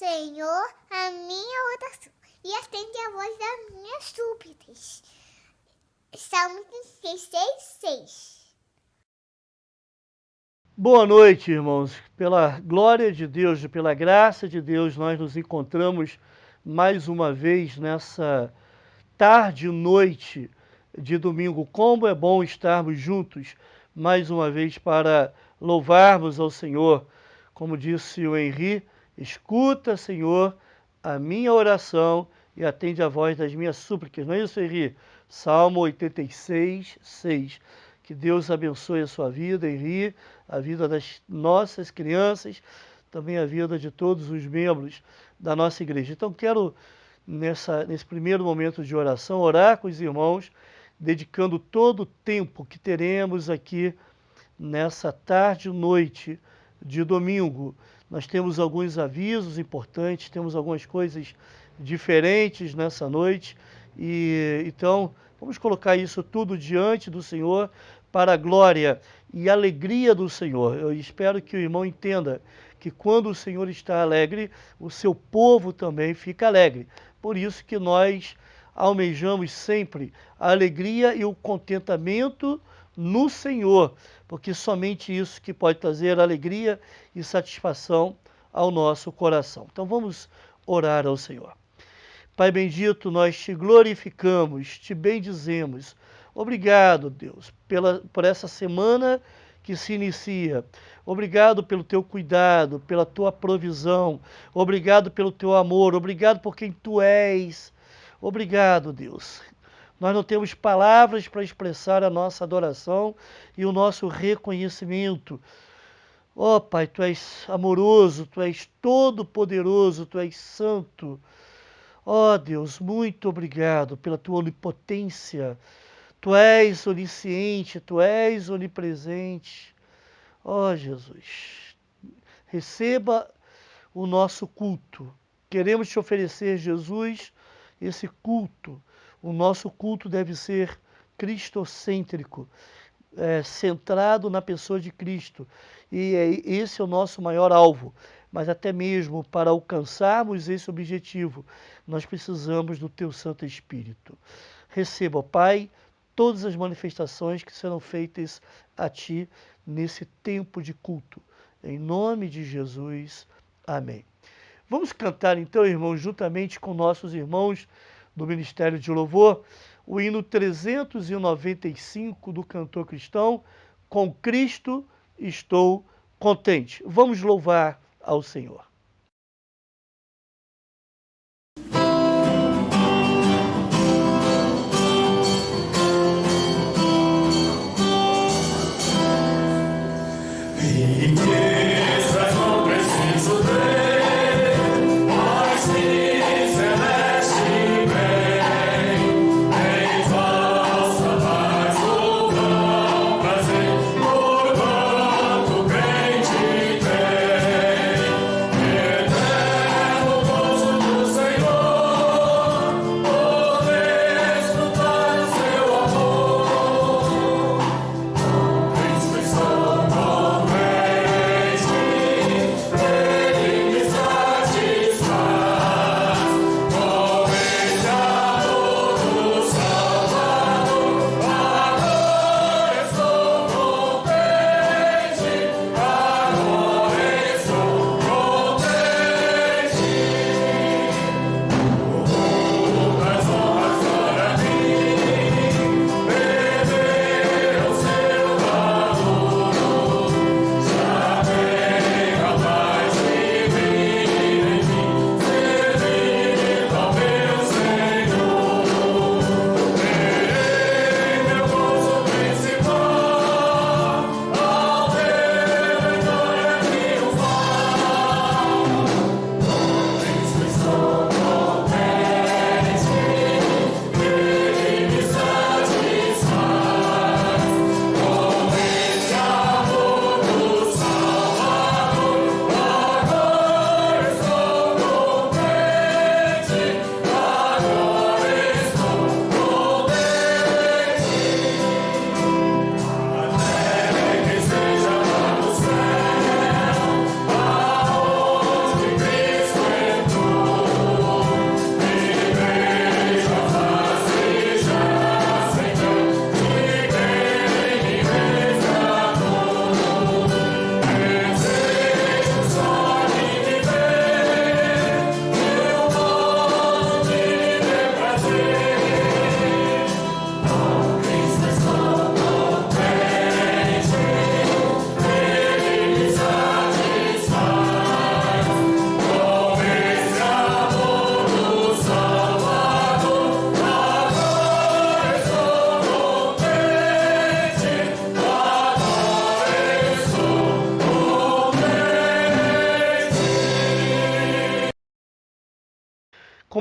Senhor, a minha oração e atende a voz das minhas súplicas. Salmo 36:6. Boa noite, irmãos. Pela glória de Deus e pela graça de Deus, nós nos encontramos mais uma vez nessa tarde e noite de domingo. Como é bom estarmos juntos mais uma vez para louvarmos ao Senhor. Como disse o Henri, escuta, Senhor, a minha oração e atende a voz das minhas súplicas. Não é isso, Henri? Salmo 86:6. Que Deus abençoe a sua vida, Henri, a vida das nossas crianças, também a vida de todos os membros da nossa igreja. Então, quero, nesse primeiro momento de oração, orar com os irmãos, dedicando todo o tempo que teremos aqui nessa tarde e noite de domingo. Nós temos alguns avisos importantes, temos algumas coisas diferentes nessa noite, e então vamos colocar isso tudo diante do Senhor para a glória e alegria do Senhor. Eu espero que o irmão entenda que quando o Senhor está alegre, o seu povo também fica alegre. Por isso que nós almejamos sempre a alegria e o contentamento no Senhor, porque somente isso que pode trazer alegria e satisfação ao nosso coração. Então vamos orar ao Senhor. Pai bendito, nós te glorificamos, te bendizemos. Obrigado, Deus, por essa semana que se inicia. Obrigado pelo teu cuidado, pela tua provisão. Obrigado pelo teu amor. Obrigado por quem tu és. Obrigado, Deus. Nós não temos palavras para expressar a nossa adoração e o nosso reconhecimento. Ó Pai, tu és amoroso, tu és todo-poderoso, tu és santo. Ó Deus, muito obrigado pela tua onipotência. Tu és onisciente, tu és onipresente. Ó Jesus, receba o nosso culto. Queremos te oferecer, Jesus, esse culto. O nosso culto deve ser cristocêntrico, centrado na pessoa de Cristo. E esse é o nosso maior alvo. Mas até mesmo para alcançarmos esse objetivo, nós precisamos do teu Santo Espírito. Receba, ó Pai, todas as manifestações que serão feitas a ti nesse tempo de culto. Em nome de Jesus. Amém. Vamos cantar então, irmãos, juntamente com nossos irmãos do Ministério de Louvor, o hino 395 do cantor cristão, Com Cristo Estou Contente. Vamos louvar ao Senhor. Por quanto crente tem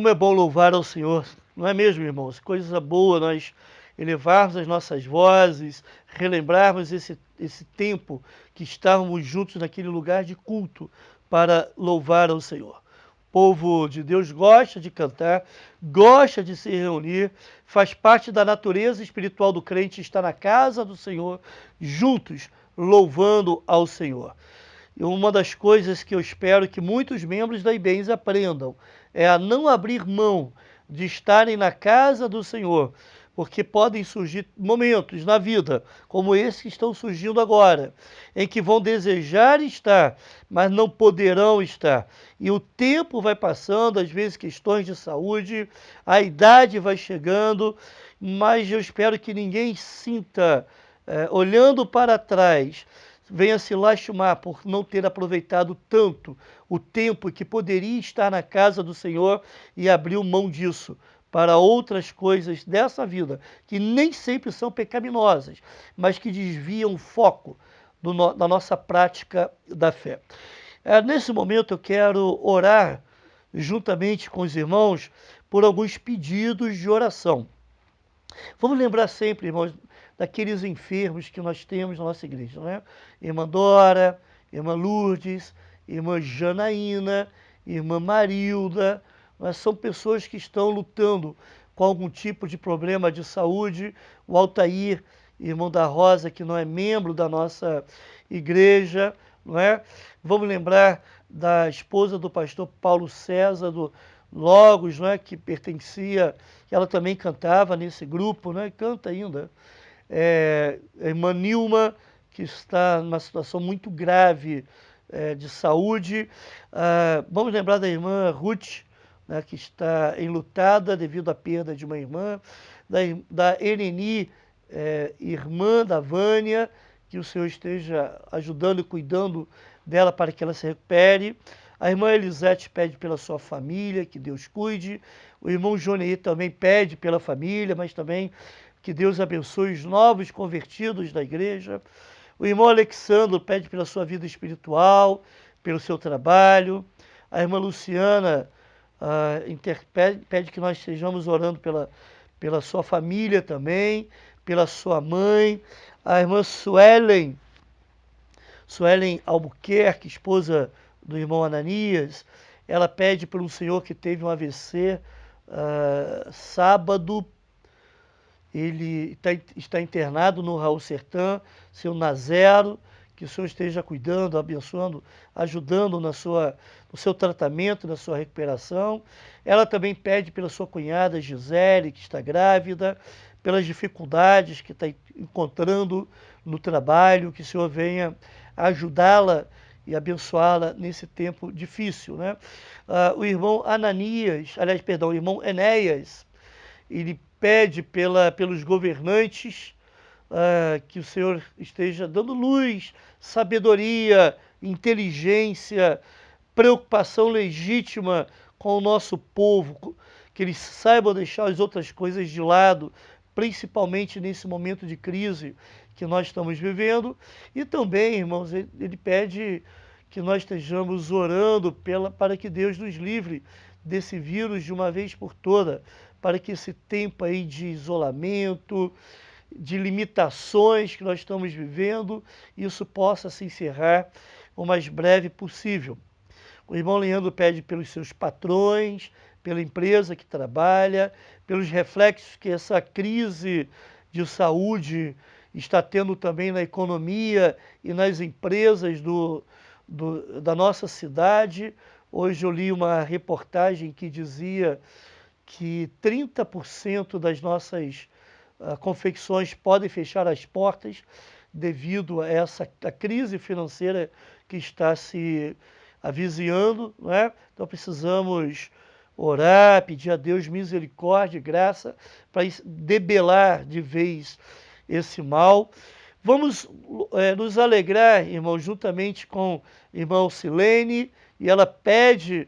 Como é bom louvar ao Senhor, não é mesmo, irmãos? Coisa boa nós elevarmos as nossas vozes, relembrarmos esse tempo que estávamos juntos naquele lugar de culto para louvar ao Senhor. O povo de Deus gosta de cantar, gosta de se reunir, faz parte da natureza espiritual do crente estar na casa do Senhor, juntos, louvando ao Senhor. E uma das coisas que eu espero que muitos membros da IBENS aprendam é a não abrir mão de estarem na casa do Senhor, porque podem surgir momentos na vida, como esses que estão surgindo agora, em que vão desejar estar, mas não poderão estar. E o tempo vai passando, às vezes questões de saúde, a idade vai chegando, mas eu espero que ninguém sinta, olhando para trás, venha se lastimar por não ter aproveitado tanto o tempo que poderia estar na casa do Senhor e abriu mão disso para outras coisas dessa vida, que nem sempre são pecaminosas, mas que desviam o foco da nossa prática da fé. Nesse momento eu quero orar juntamente com os irmãos por alguns pedidos de oração. Vamos lembrar sempre, irmãos, daqueles enfermos que nós temos na nossa igreja, né? Irmã Dora, irmã Lourdes, irmã Janaína, irmã Marilda, mas são pessoas que estão lutando com algum tipo de problema de saúde. O Altair, irmão da Rosa, que não é membro da nossa igreja, não é? Vamos lembrar da esposa do pastor Paulo César, do Logos, não é? Que pertencia, ela também cantava nesse grupo, né? Canta ainda. A irmã Nilma, que está numa situação muito grave de saúde. Vamos lembrar da irmã Ruth, né, que está enlutada devido à perda de uma irmã. Da Eleni, irmã da Vânia, que o Senhor esteja ajudando e cuidando dela para que ela se recupere. A irmã Elisete pede pela sua família, que Deus cuide. O irmão Joneí também pede pela família, mas também que Deus abençoe os novos convertidos da igreja. O irmão Alexandre pede pela sua vida espiritual, pelo seu trabalho. A irmã Luciana pede que nós estejamos orando pela sua família também, pela sua mãe. A irmã Suelen Albuquerque, esposa do irmão Ananias, ela pede por um senhor que teve um AVC sábado. Ele está internado no Raul Sertã, seu Nazero, que o Senhor esteja cuidando, abençoando, ajudando no seu tratamento, na sua recuperação. Ela também pede pela sua cunhada Gisele, que está grávida, pelas dificuldades que está encontrando no trabalho, que o Senhor venha ajudá-la e abençoá-la nesse tempo difícil, né? O irmão o irmão Enéas, ele pede pelos governantes que o Senhor esteja dando luz, sabedoria, inteligência, preocupação legítima com o nosso povo, que eles saibam deixar as outras coisas de lado, principalmente nesse momento de crise que nós estamos vivendo. E também, irmãos, ele pede que nós estejamos orando para que Deus nos livre desse vírus de uma vez por toda, para que esse tempo aí de isolamento, de limitações que nós estamos vivendo, isso possa se encerrar o mais breve possível. O irmão Leandro pede pelos seus patrões, pela empresa que trabalha, pelos reflexos que essa crise de saúde está tendo também na economia e nas empresas da nossa cidade. Hoje eu li uma reportagem que dizia que 30% das nossas confecções podem fechar as portas devido a crise financeira que está se avizinhando, né? Então precisamos orar, pedir a Deus misericórdia e graça para debelar de vez esse mal. Vamos nos alegrar, irmão, juntamente com a irmã Silene, e ela pede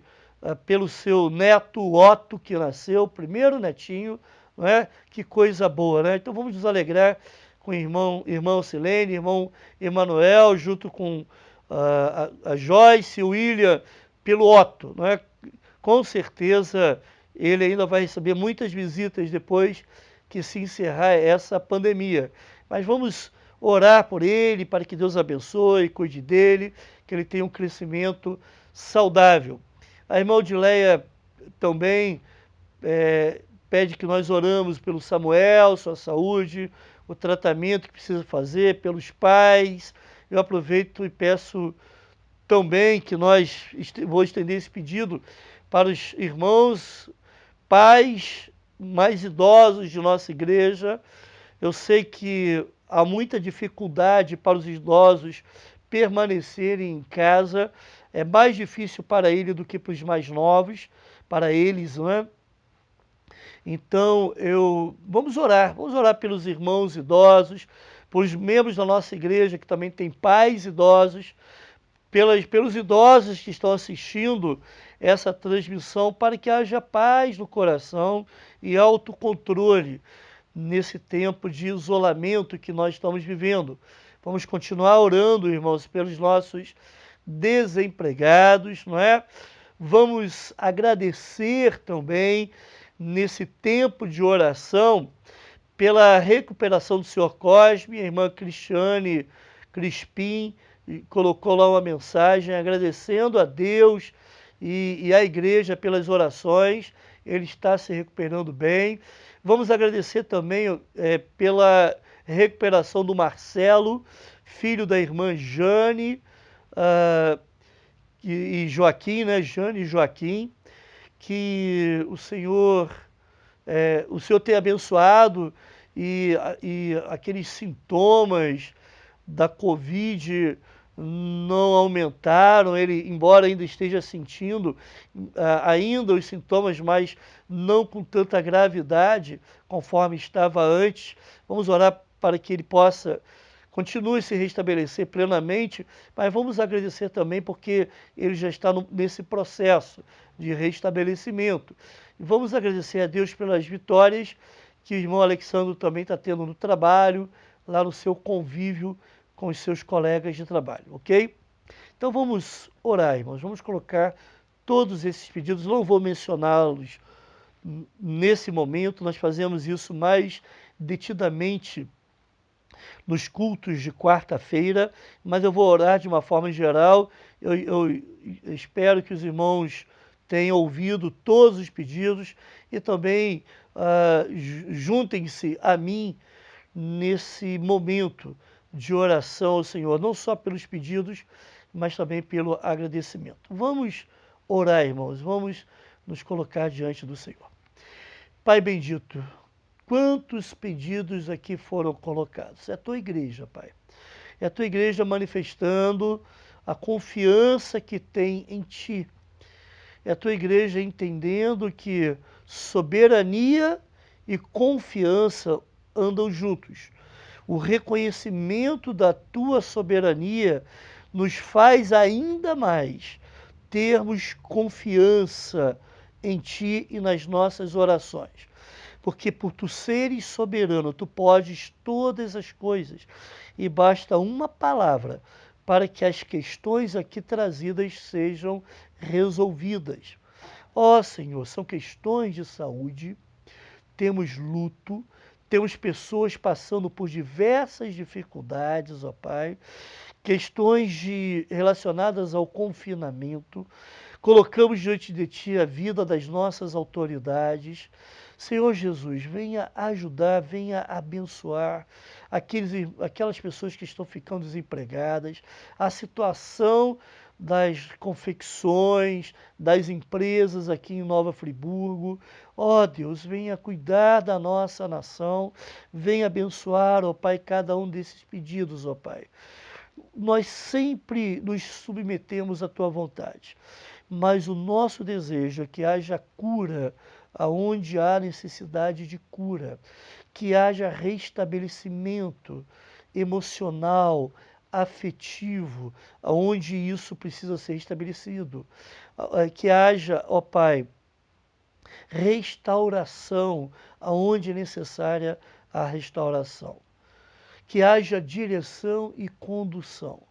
pelo seu neto Otto, que nasceu, primeiro netinho, não é? Que coisa boa, né? Então vamos nos alegrar com o irmão Silene, irmão Emanuel, junto com a Joyce e o William, pelo Otto, não é? Com certeza ele ainda vai receber muitas visitas depois que se encerrar essa pandemia. Mas vamos orar por ele, para que Deus abençoe, cuide dele, que ele tenha um crescimento saudável. A irmã Odileia também pede que nós oramos pelo Samuel, sua saúde, o tratamento que precisa fazer, pelos pais. Eu aproveito e peço também que vou estender esse pedido para os irmãos, pais mais idosos de nossa igreja. Eu sei que há muita dificuldade para os idosos permanecerem em casa. É mais difícil para ele do que para os mais novos, para eles, não é? Então, vamos orar pelos irmãos idosos, pelos membros da nossa igreja que também tem pais idosos, pelos idosos que estão assistindo essa transmissão, para que haja paz no coração e autocontrole nesse tempo de isolamento que nós estamos vivendo. Vamos continuar orando, irmãos, pelos nossos desempregados, não é? Vamos agradecer também, nesse tempo de oração, pela recuperação do senhor Cosme. A irmã Cristiane Crispim colocou lá uma mensagem agradecendo a Deus e à igreja pelas orações. Ele está se recuperando bem. Vamos agradecer também pela recuperação do Marcelo, filho da irmã Jane e Joaquim, né? Jane e Joaquim, que o Senhor tenha abençoado e aqueles sintomas da Covid não aumentaram. Ele, embora ainda esteja sentindo ainda os sintomas, mas não com tanta gravidade conforme estava antes. Vamos orar para que ele continue a se restabelecer plenamente, mas vamos agradecer também porque ele já está nesse processo de restabelecimento. E vamos agradecer a Deus pelas vitórias que o irmão Alexandre também está tendo no trabalho, lá no seu convívio com os seus colegas de trabalho, ok? Então vamos orar, irmãos, vamos colocar todos esses pedidos, não vou mencioná-los nesse momento, nós fazemos isso mais detidamente nos cultos de quarta-feira, mas eu vou orar de uma forma geral. Eu espero que os irmãos tenham ouvido todos os pedidos e também juntem-se a mim nesse momento de oração ao Senhor, não só pelos pedidos, mas também pelo agradecimento. Vamos orar, irmãos, vamos nos colocar diante do Senhor. Pai bendito, quantos pedidos aqui foram colocados? É a tua igreja, Pai. É a tua igreja manifestando a confiança que tem em Ti. É a tua igreja entendendo que soberania e confiança andam juntos. O reconhecimento da tua soberania nos faz ainda mais termos confiança em Ti e nas nossas orações. Porque por Tu seres soberano, Tu podes todas as coisas. E basta uma palavra para que as questões aqui trazidas sejam resolvidas. Ó Senhor, são questões de saúde, temos luto, temos pessoas passando por diversas dificuldades, ó Pai, questões relacionadas ao confinamento. Colocamos diante de Ti a vida das nossas autoridades. Senhor Jesus, venha ajudar, venha abençoar aquelas pessoas que estão ficando desempregadas, a situação das confecções, das empresas aqui em Nova Friburgo. Ó Deus, venha cuidar da nossa nação, venha abençoar, ó Pai, cada um desses pedidos, ó Pai. Nós sempre nos submetemos à Tua vontade, mas o nosso desejo é que haja cura aonde há necessidade de cura, que haja restabelecimento emocional, afetivo, aonde isso precisa ser estabelecido, que haja, ó Pai, restauração aonde é necessária a restauração, que haja direção e condução.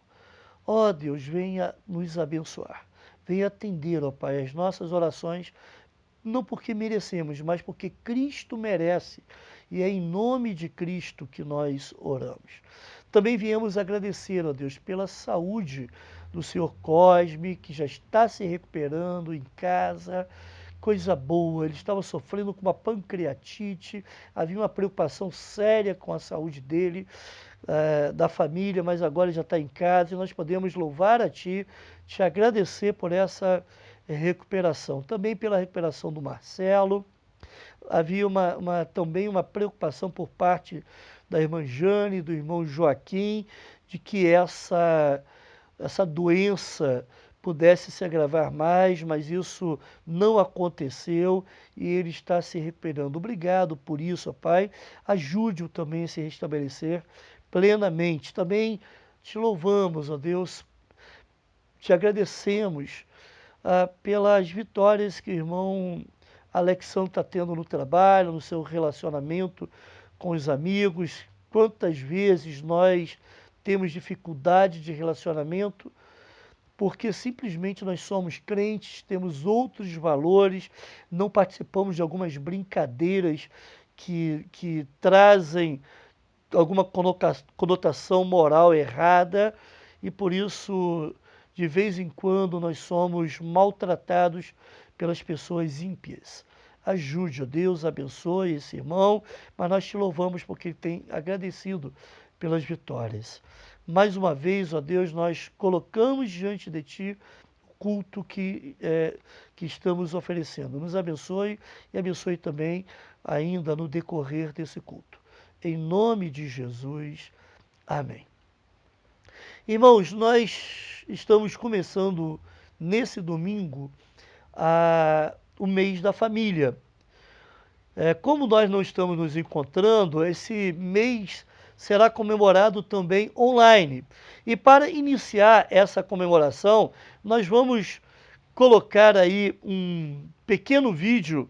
Ó Deus, venha nos abençoar, venha atender, ó Pai, as nossas orações não porque merecemos, mas porque Cristo merece. E é em nome de Cristo que nós oramos. Também viemos agradecer, ó Deus, pela saúde do Senhor Cosme, que já está se recuperando em casa. Coisa boa, ele estava sofrendo com uma pancreatite, havia uma preocupação séria com a saúde dele, da família, mas agora ele já está em casa e nós podemos louvar a Ti, te agradecer por essa recuperação. Também pela recuperação do Marcelo. Havia também uma preocupação por parte da irmã Jane, do irmão Joaquim, de que essa doença pudesse se agravar mais, mas isso não aconteceu e ele está se recuperando. Obrigado por isso, ó Pai. Ajude-o também a se restabelecer plenamente. Também te louvamos, ó Deus, te agradecemos pelas vitórias que o irmão Alexandre está tendo no trabalho, no seu relacionamento com os amigos. Quantas vezes nós temos dificuldade de relacionamento porque simplesmente nós somos crentes, temos outros valores, não participamos de algumas brincadeiras que trazem alguma conotação moral errada e por isso, de vez em quando, nós somos maltratados pelas pessoas ímpias. Ajude, ó Deus, abençoe esse irmão, mas nós te louvamos porque ele tem agradecido pelas vitórias. Mais uma vez, ó Deus, nós colocamos diante de Ti o culto que estamos oferecendo. Nos abençoe e abençoe também ainda no decorrer desse culto. Em nome de Jesus, amém. Irmãos, nós estamos começando nesse domingo o mês da família. Como nós não estamos nos encontrando, esse mês será comemorado também online. E para iniciar essa comemoração, nós vamos colocar aí um pequeno vídeo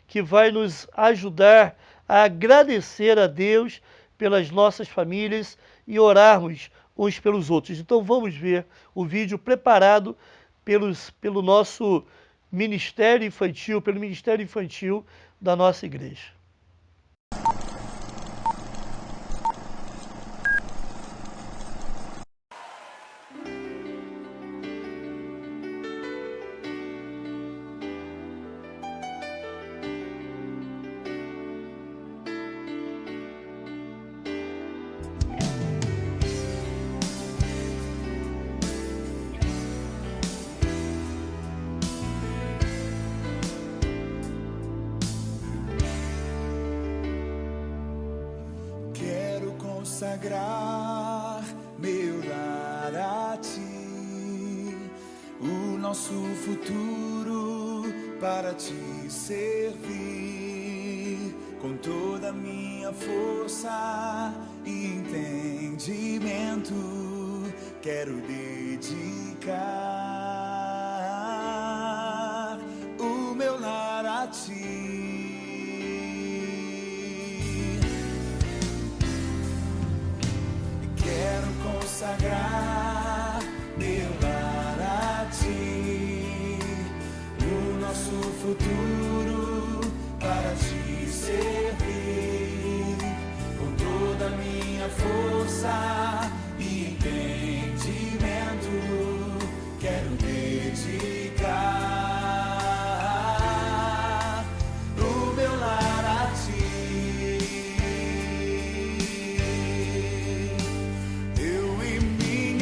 que vai nos ajudar a agradecer a Deus pelas nossas famílias e orarmos uns pelos outros. Então vamos ver o vídeo preparado pelo nosso Ministério Infantil, pelo Ministério Infantil da nossa igreja. Consagrar meu lar a Ti, o nosso futuro para Te servir, com toda a minha força e entendimento, quero dedicar o meu lar a Ti. Consagrar meu lar a Ti, o nosso futuro para Te servir, com toda a minha força e entendimento, quero dedicar o meu lar a Ti. Eu e minha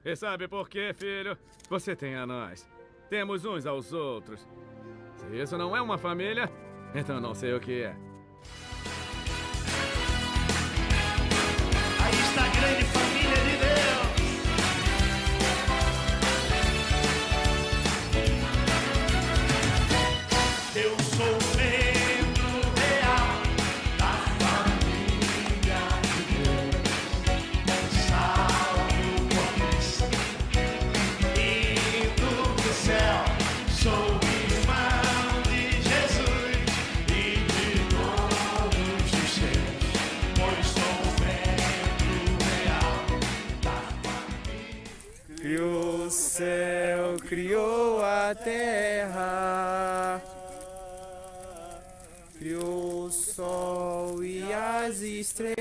E sabe por quê, filho? Você tem a nós. Temos uns aos outros. Se isso não é uma família, então não sei o que é. Aí está a grande família de Deus. Eu sou membro real da família de Deus, salvo por Cristo, indo pro céu. Sou irmão de Jesus e de todos os seus, pois sou membro real da família. Criou o céu, criou a terra, criou o sol e as estrelas.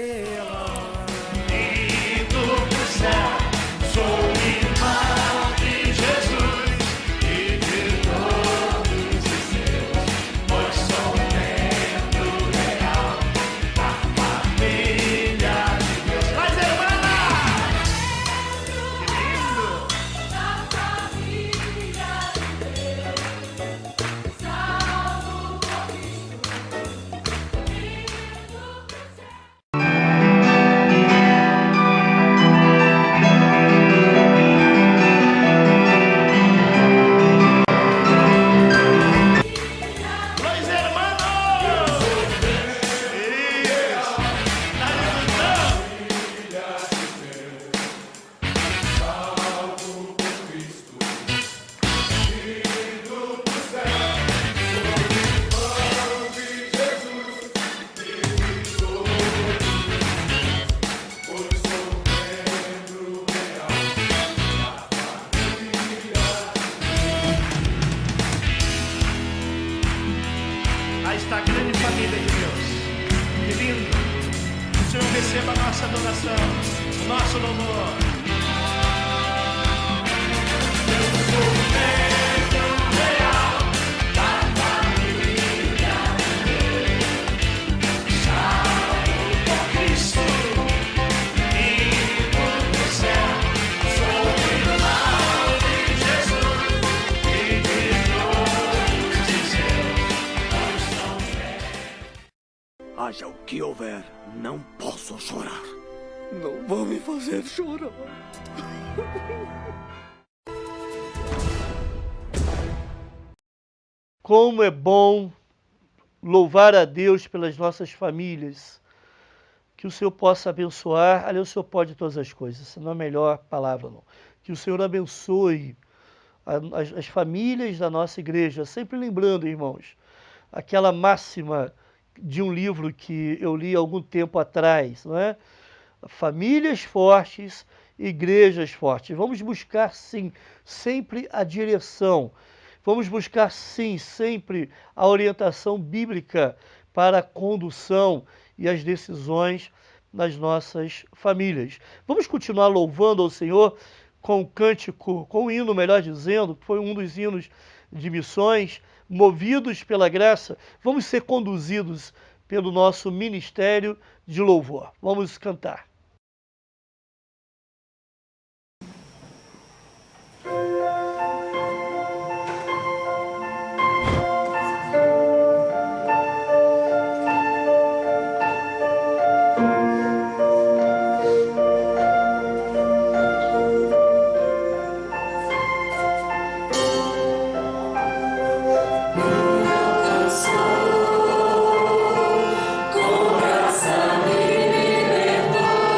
Indo pro céu, sou irmão de Jesus e de todos os seus, pois sou membro real da família de Deus. Mas hermana! Que lindo! Los hermanos! Isso! Tá escutando? Aí está a grande família de Deus. Que lindo! O Senhor receba a nossa adoração, o nosso louvor. Eu sou membro real da família de Deus, salvo por Cristo, indo pro céu. Sou irmão de Jesus e de todos os seus, pois sou membro. Haja o que houver, não posso chorar. Não vão me fazer chorar. Como é bom louvar a Deus pelas nossas famílias. Que o Senhor possa abençoar. Ali o Senhor pode todas as coisas. Essa não é a melhor palavra, não. Que o Senhor abençoe as famílias da nossa igreja. Sempre lembrando, irmãos, aquela máxima de um livro que eu li há algum tempo atrás, não é? Famílias fortes, igrejas fortes. Vamos buscar, sim, sempre a direção. Vamos buscar, sim, sempre a orientação bíblica para a condução e as decisões nas nossas famílias. Vamos continuar louvando ao Senhor com o cântico, com o hino, melhor dizendo, que foi um dos hinos de missões, movidos pela graça. Vamos ser conduzidos pelo nosso ministério de louvor. Vamos cantar. Coração me libertou.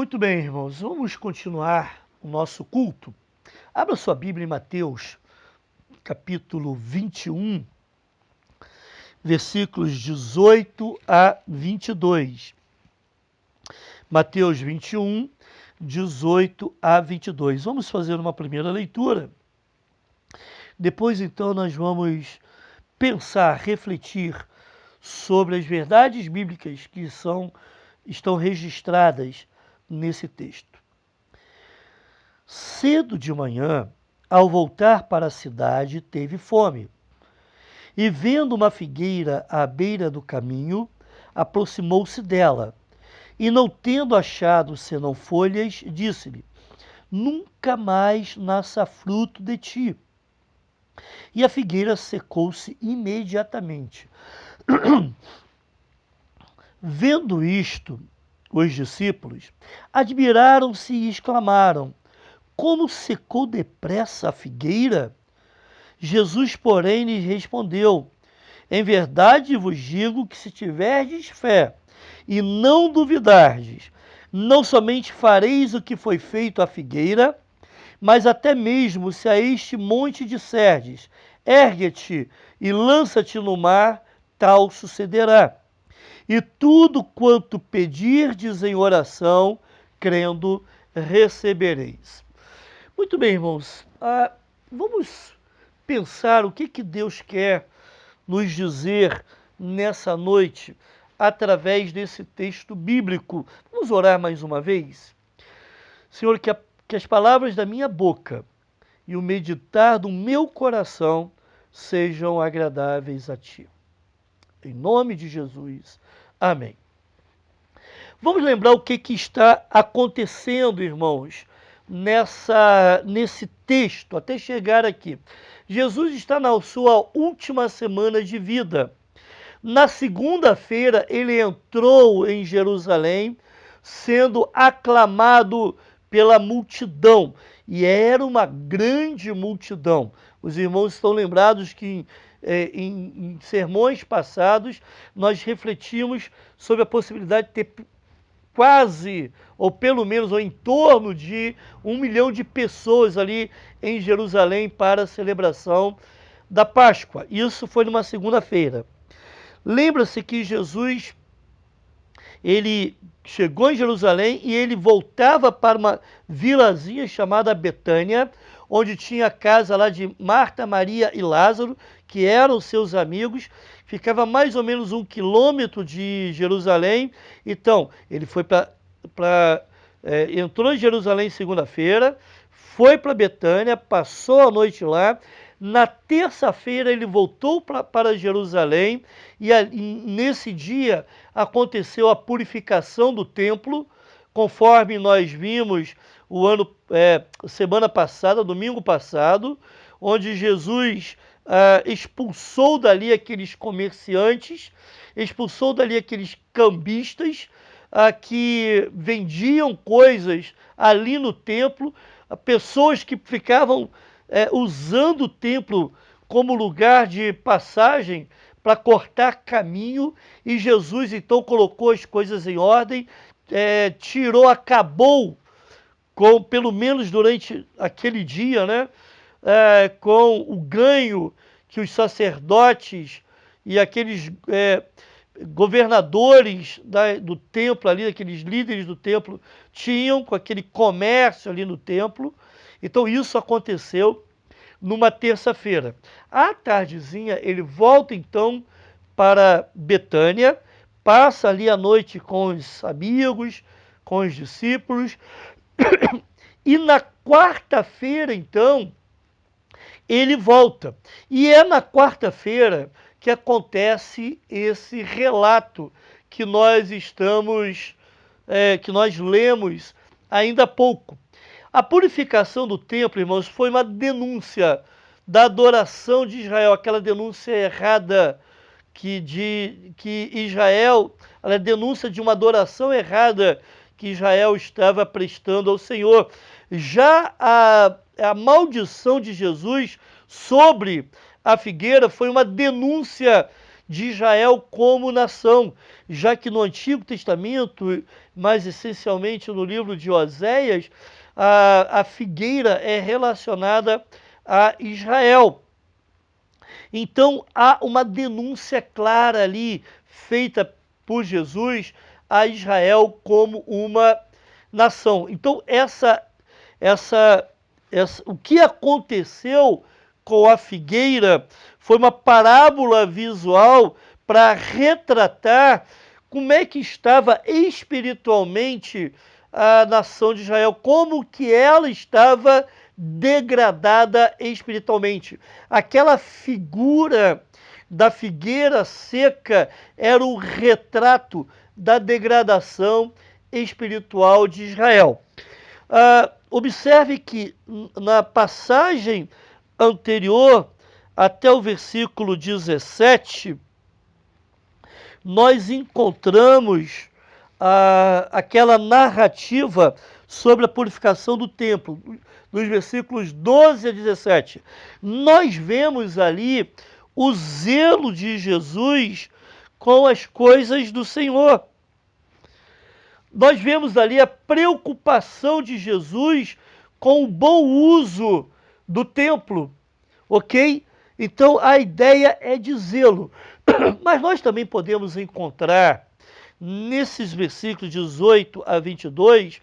Muito bem, irmãos, vamos continuar o nosso culto. Abra sua Bíblia em Mateus, capítulo 21, versículos 18 a 22. Mateus 21, 18 a 22. Vamos fazer uma primeira leitura. Depois, então, nós vamos pensar, refletir sobre as verdades bíblicas que estão registradas nesse texto. Cedo de manhã, ao voltar para a cidade, teve fome. E vendo uma figueira à beira do caminho, aproximou-se dela. E não tendo achado senão folhas, disse-lhe: nunca mais nasça fruto de ti. E a figueira secou-se imediatamente. Vendo isto, os discípulos admiraram-se e exclamaram: como secou depressa a figueira? Jesus, porém, lhes respondeu: em verdade vos digo que se tiverdes fé e não duvidardes, não somente fareis o que foi feito à figueira, mas até mesmo se a este monte disserdes: ergue-te e lança-te no mar, tal sucederá. E tudo quanto pedirdes em oração, crendo, recebereis. Muito bem, irmãos, vamos pensar o que Deus quer nos dizer nessa noite através desse texto bíblico. Vamos orar mais uma vez? Senhor, que as palavras da minha boca e o meditar do meu coração sejam agradáveis a Ti. Em nome de Jesus. Amém. Vamos lembrar o que está acontecendo, irmãos, nesse texto, até chegar aqui. Jesus está na sua última semana de vida. Na segunda-feira, ele entrou em Jerusalém, sendo aclamado pela multidão. E era uma grande multidão. Os irmãos estão lembrados que em sermões passados nós refletimos sobre a possibilidade de ter quase, ou pelo menos, ou em torno de 1 milhão de pessoas ali em Jerusalém para a celebração da Páscoa. Isso foi numa segunda-feira. Lembra-se que Jesus, ele chegou em Jerusalém e ele voltava para uma vilazinha chamada Betânia, onde tinha a casa lá de Marta, Maria e Lázaro, que eram seus amigos. Ficava mais ou menos 1 quilômetro de Jerusalém. Então, ele foi entrou em Jerusalém segunda-feira, foi para Betânia, passou a noite lá. Na terça-feira ele voltou para Jerusalém e nesse dia aconteceu a purificação do templo, conforme nós vimos semana passada, domingo passado, onde Jesus expulsou dali aqueles comerciantes, expulsou dali aqueles cambistas que vendiam coisas ali no templo, pessoas que ficavam usando o templo como lugar de passagem para cortar caminho, e Jesus então colocou as coisas em ordem, acabou pelo menos durante aquele dia, né, com o ganho que os sacerdotes e aqueles governadores do templo ali, aqueles líderes do templo tinham com aquele comércio ali no templo. Então isso aconteceu numa terça-feira. À tardezinha ele volta então para Betânia, passa ali a noite com os amigos, com os discípulos, e na quarta-feira então ele volta. E é na quarta-feira que acontece esse relato que nós lemos ainda há pouco. A purificação do templo, irmãos, foi uma denúncia da adoração de Israel, aquela denúncia errada a denúncia de uma adoração errada que Israel estava prestando ao Senhor. Já a maldição de Jesus sobre a figueira foi uma denúncia de Israel como nação, já que no Antigo Testamento, mais essencialmente no livro de Oséias, a figueira é relacionada a Israel. Então há uma denúncia clara ali, feita por Jesus a Israel como uma nação. Então o que aconteceu com a figueira foi uma parábola visual para retratar como é que estava espiritualmente a nação de Israel, como que ela estava degradada espiritualmente. Aquela figura da figueira seca era o retrato da degradação espiritual de Israel. Observe que na passagem anterior, até o versículo 17, nós encontramos aquela narrativa sobre a purificação do templo, nos versículos 12 a 17. Nós vemos ali o zelo de Jesus com as coisas do Senhor. Nós vemos ali a preocupação de Jesus com o bom uso do templo, ok? Então a ideia é de zelo. Mas nós também podemos encontrar nesses versículos 18 a 22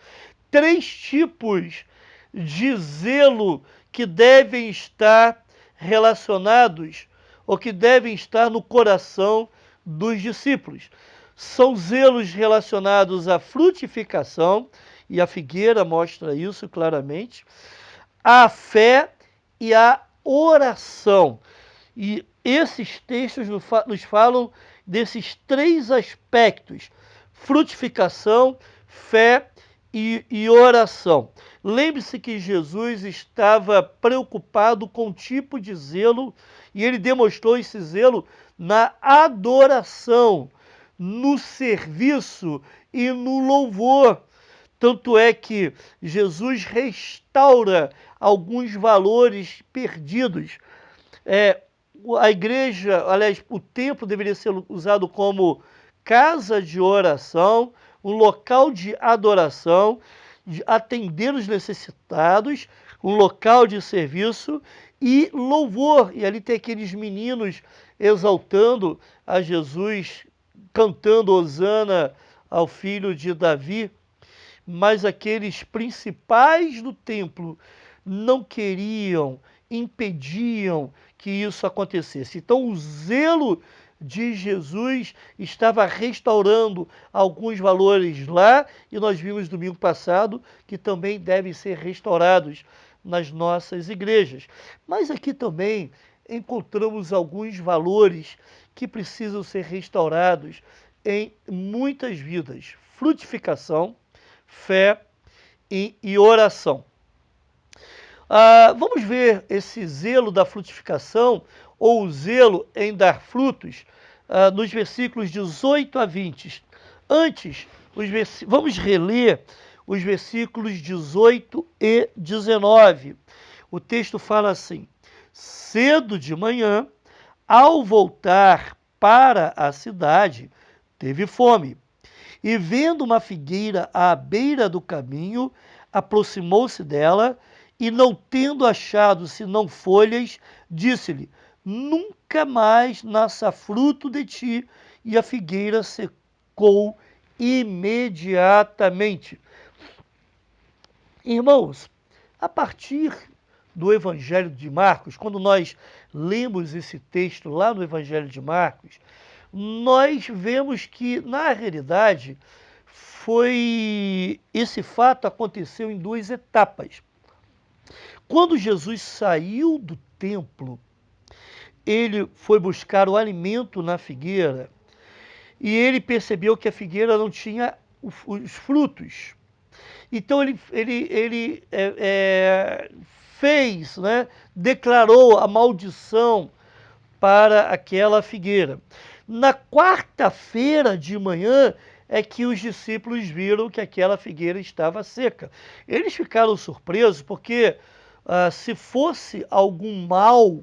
três tipos de zelo que devem estar relacionados ou que devem estar no coração dos discípulos. São zelos relacionados à frutificação, e a figueira mostra isso claramente, à fé e à oração. E esses textos nos falam desses três aspectos: frutificação, fé e oração. Lembre-se que Jesus estava preocupado com o tipo de zelo, e ele demonstrou esse zelo na adoração, no serviço e no louvor. Tanto é que Jesus restaura alguns valores perdidos. A igreja, aliás, o templo deveria ser usado como casa de oração, um local de adoração, de atender os necessitados, um local de serviço e louvor. E ali tem aqueles meninos exaltando a Jesus, cantando Hosana ao filho de Davi. Mas aqueles principais do templo não queriam, impediam que isso acontecesse. Então o zelo de Jesus estava restaurando alguns valores lá, e nós vimos domingo passado que também devem ser restaurados nas nossas igrejas. Mas aqui também encontramos alguns valores que precisam ser restaurados em muitas vidas: frutificação, fé e oração. Vamos ver esse zelo da frutificação, ou o zelo em dar frutos, nos versículos 18 a 20. Antes, vamos reler os versículos 18 e 19. O texto fala assim: cedo de manhã, ao voltar para a cidade, teve fome. E vendo uma figueira à beira do caminho, aproximou-se dela, e não tendo achado senão folhas, disse-lhe: nunca mais nasça fruto de ti. E a figueira secou imediatamente. Irmãos, a partir do Evangelho de Marcos, quando nós lemos esse texto lá no Evangelho de Marcos, nós vemos que, na realidade, esse fato aconteceu em duas etapas. Quando Jesus saiu do templo, ele foi buscar o alimento na figueira, e ele percebeu que a figueira não tinha os frutos. Então ele fez, declarou a maldição para aquela figueira. Na quarta-feira de manhã é que os discípulos viram que aquela figueira estava seca. Eles ficaram surpresos porque se fosse algum mal,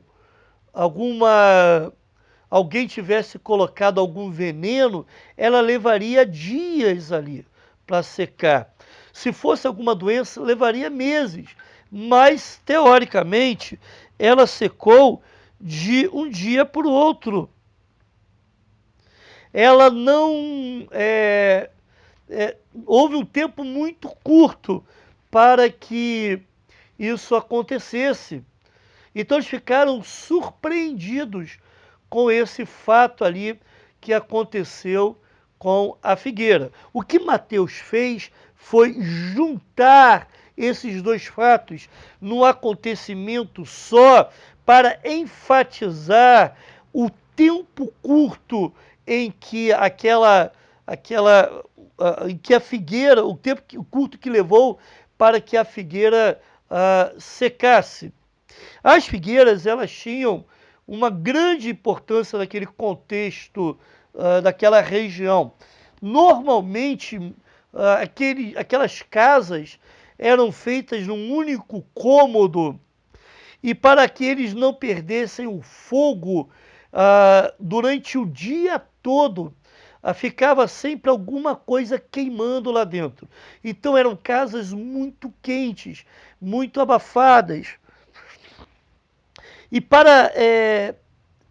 alguém tivesse colocado algum veneno, ela levaria dias ali para secar. Se fosse alguma doença, levaria meses. Mas, teoricamente, ela secou de um dia para o outro. Ela não... houve um tempo muito curto para que isso acontecesse. Então eles ficaram surpreendidos com esse fato ali que aconteceu com a figueira. O que Mateus fez foi juntar esses dois fatos num acontecimento só para enfatizar o tempo curto em que em que a figueira, o tempo curto que levou para que a figueira secasse. As figueiras, elas tinham uma grande importância naquele contexto, daquela região. Normalmente, aquelas casas eram feitas num único cômodo, e para que eles não perdessem o fogo durante o dia todo, ficava sempre alguma coisa queimando lá dentro. Então eram casas muito quentes, muito abafadas. E para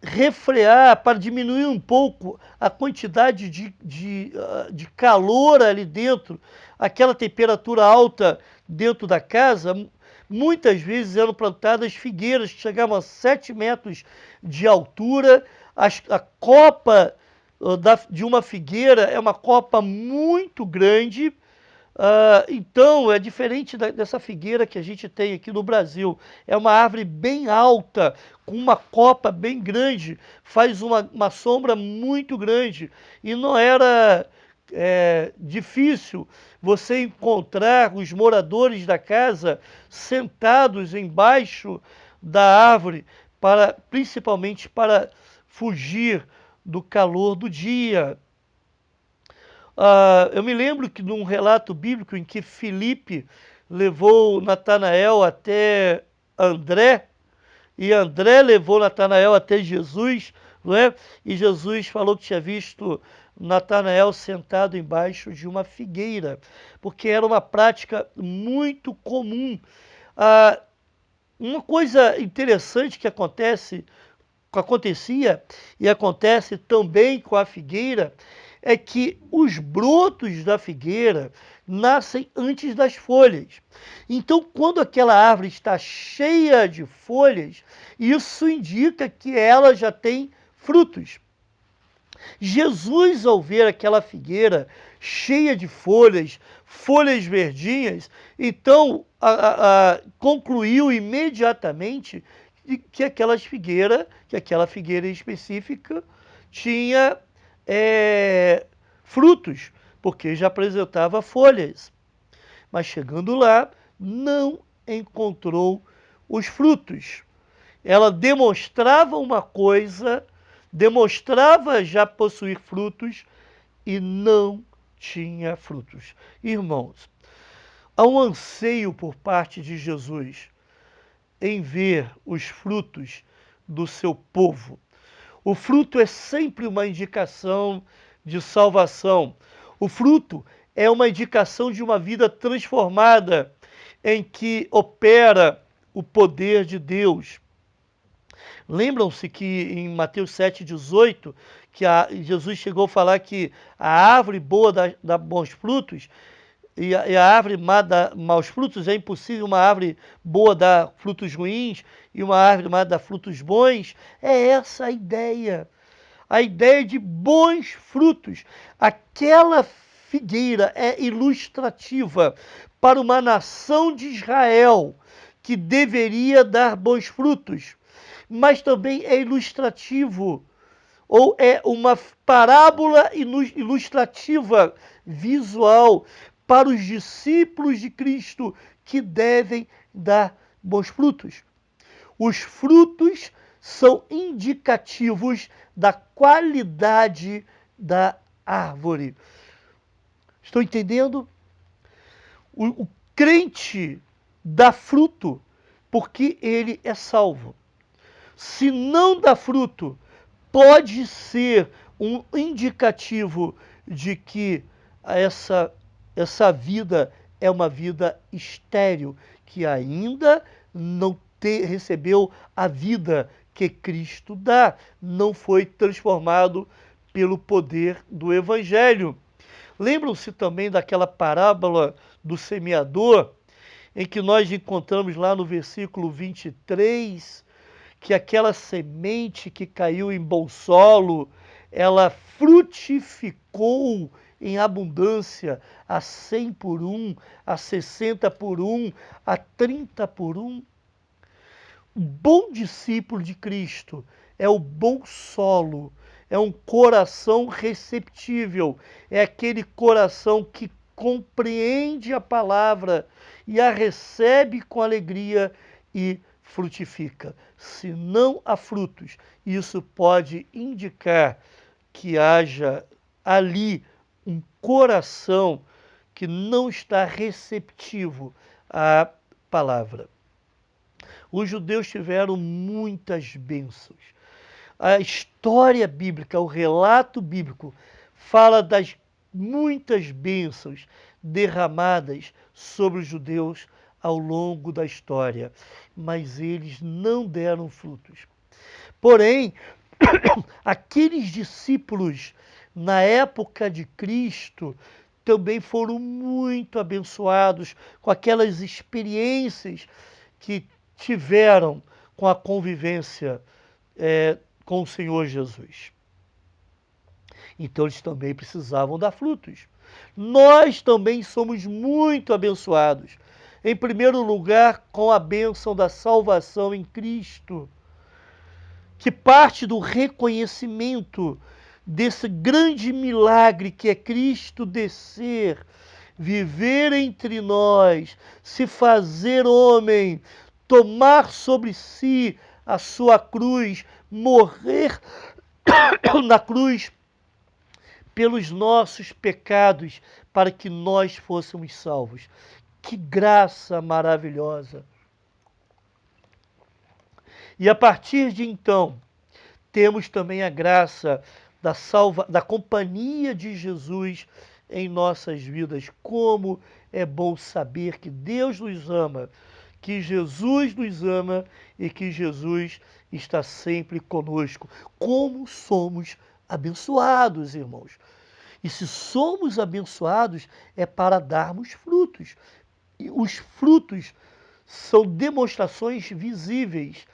refrear, para diminuir um pouco a quantidade de calor ali dentro, aquela temperatura alta dentro da casa, muitas vezes eram plantadas figueiras que chegavam a 7 metros de altura. A copa de uma figueira é uma copa muito grande. Então, é diferente dessa figueira que a gente tem aqui no Brasil. É uma árvore bem alta, com uma copa bem grande, faz uma sombra muito grande. E não era difícil você encontrar os moradores da casa sentados embaixo da árvore, principalmente para fugir do calor do dia. Eu me lembro que num relato bíblico em que Filipe levou Natanael até André, e André levou Natanael até Jesus, não é? E Jesus falou que tinha visto Natanael sentado embaixo de uma figueira, porque era uma prática muito comum. Uma coisa interessante que acontecia e acontece também com a figueira é que os brotos da figueira nascem antes das folhas. Então, quando aquela árvore está cheia de folhas, isso indica que ela já tem frutos. Jesus, ao ver aquela figueira cheia de folhas, folhas verdinhas, então concluiu imediatamente que aquela figueira específica tinha frutos, porque já apresentava folhas. Mas chegando lá, não encontrou os frutos. Ela demonstrava uma coisa, demonstrava já possuir frutos e não tinha frutos. Irmãos, há um anseio por parte de Jesus em ver os frutos do seu povo. O fruto é sempre uma indicação de salvação. O fruto é uma indicação de uma vida transformada, em que opera o poder de Deus. Lembram-se que em Mateus 7,18, que Jesus chegou a falar que a árvore boa dá bons frutos, e a árvore má dá maus frutos. É impossível uma árvore boa dar frutos ruins e uma árvore má dar frutos bons. É essa a ideia de bons frutos. Aquela figueira é ilustrativa para uma nação de Israel que deveria dar bons frutos, mas também é ilustrativo, ou é uma parábola ilustrativa visual para os discípulos de Cristo que devem dar bons frutos. Os frutos são indicativos da qualidade da árvore. Estão entendendo? O crente dá fruto porque ele é salvo. Se não dá fruto, pode ser um indicativo de que essa vida é uma vida estéril, que ainda não recebeu a vida que Cristo dá, não foi transformado pelo poder do Evangelho. Lembram-se também daquela parábola do semeador, em que nós encontramos lá no versículo 23, que aquela semente que caiu em bom solo, ela frutificou em abundância, a 100 por 1, a 60 por 1, a 30 por 1. O bom discípulo de Cristo é o bom solo, é um coração receptível, é aquele coração que compreende a palavra e a recebe com alegria e frutifica. Se não há frutos, isso pode indicar que haja ali um coração que não está receptivo à palavra. Os judeus tiveram muitas bênçãos. A história bíblica, o relato bíblico, fala das muitas bênçãos derramadas sobre os judeus ao longo da história, mas eles não deram frutos. Porém, aqueles discípulos na época de Cristo também foram muito abençoados com aquelas experiências que tiveram com a convivência com o Senhor Jesus. Então eles também precisavam dar frutos. Nós também somos muito abençoados. Em primeiro lugar, com a bênção da salvação em Cristo, que parte do reconhecimento desse grande milagre que é Cristo descer, viver entre nós, se fazer homem, tomar sobre si a sua cruz, morrer na cruz pelos nossos pecados, para que nós fôssemos salvos. Que graça maravilhosa! E a partir de então, temos também a graça da companhia de Jesus em nossas vidas. Como é bom saber que Deus nos ama, que Jesus nos ama e que Jesus está sempre conosco. Como somos abençoados, irmãos. E se somos abençoados, é para darmos frutos. E os frutos são demonstrações visíveis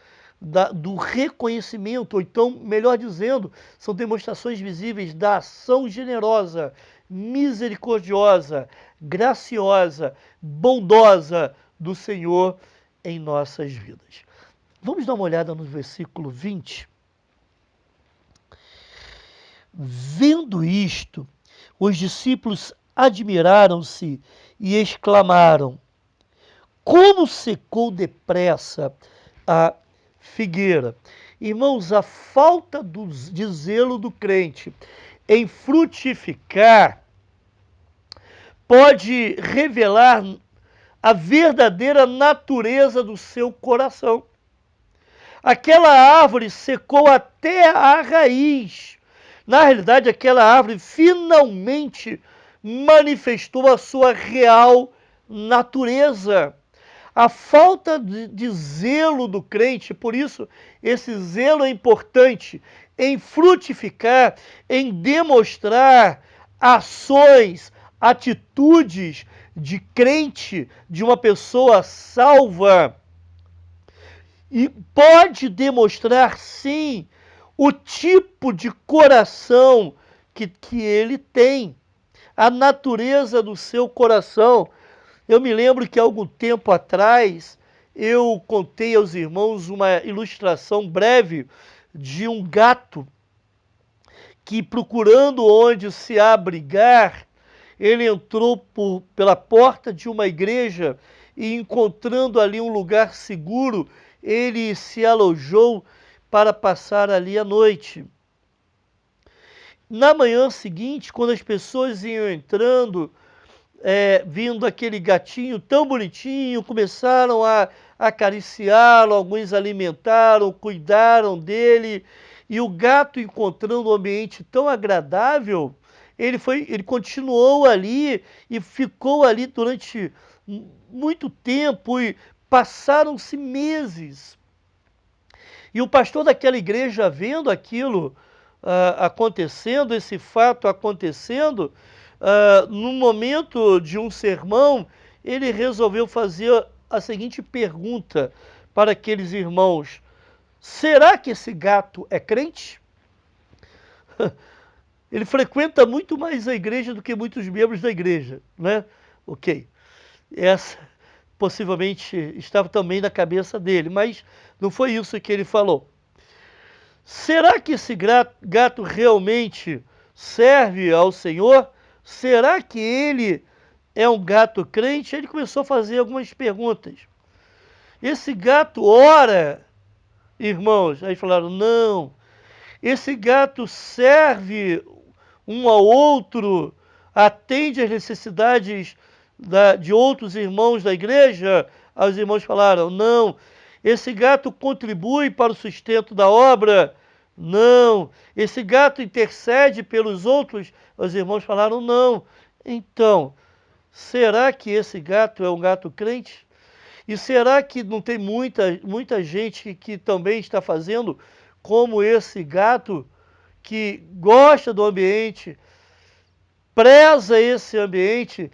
do reconhecimento, ou então, melhor dizendo, são demonstrações visíveis da ação generosa, misericordiosa, graciosa, bondosa do Senhor em nossas vidas. Vamos dar uma olhada no versículo 20. Vendo isto, os discípulos admiraram-se e exclamaram: como secou depressa a figueira. Irmãos, a falta de zelo do crente em frutificar pode revelar a verdadeira natureza do seu coração. Aquela árvore secou até a raiz. Na realidade, aquela árvore finalmente manifestou a sua real natureza. A falta de zelo do crente, por isso esse zelo é importante em frutificar, em demonstrar ações, atitudes de crente, de uma pessoa salva. E pode demonstrar, sim, o tipo de coração que ele tem, a natureza do seu coração. Eu me lembro que há algum tempo atrás eu contei aos irmãos uma ilustração breve de um gato que, procurando onde se abrigar, ele entrou pela porta de uma igreja e, encontrando ali um lugar seguro, ele se alojou para passar ali a noite. Na manhã seguinte, quando as pessoas iam entrando, vindo aquele gatinho tão bonitinho, começaram a acariciá-lo, alguns alimentaram, cuidaram dele, e o gato, encontrando um ambiente tão agradável, ele continuou ali e ficou ali durante muito tempo, e passaram-se meses. E o pastor daquela igreja, vendo aquilo acontecendo, esse fato acontecendo, no momento de um sermão, ele resolveu fazer a seguinte pergunta para aqueles irmãos: será que esse gato é crente? Ele frequenta muito mais a igreja do que muitos membros da igreja, né? Ok. Essa possivelmente estava também na cabeça dele, mas não foi isso que ele falou. Será que esse gato realmente serve ao Senhor? Será que ele é um gato crente? Ele começou a fazer algumas perguntas. Esse gato ora, irmãos? Aí falaram, não. Esse gato serve um ao outro, atende às necessidades de outros irmãos da igreja? Aí os irmãos falaram, não. Esse gato contribui para o sustento da obra? Não. Esse gato intercede pelos outros? Os irmãos falaram, não. Então, será que esse gato é um gato crente? E será que não tem muita gente que também está fazendo como esse gato, que gosta do ambiente, preza esse ambiente,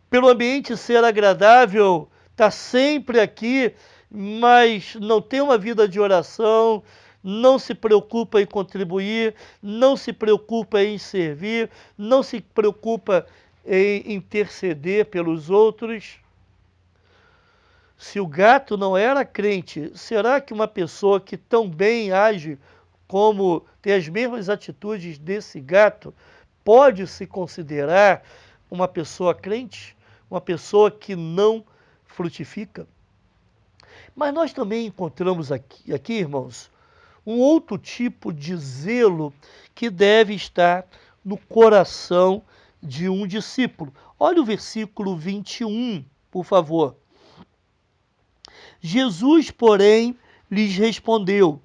pelo ambiente ser agradável, está sempre aqui, mas não tem uma vida de oração, não se preocupa em contribuir, não se preocupa em servir, não se preocupa em interceder pelos outros? Se o gato não era crente, será que uma pessoa que tão bem age como tem as mesmas atitudes desse gato pode se considerar uma pessoa crente? Uma pessoa que não frutifica? Mas nós também encontramos aqui, irmãos, um outro tipo de zelo que deve estar no coração de um discípulo. Olha o versículo 21, por favor. Jesus, porém, lhes respondeu: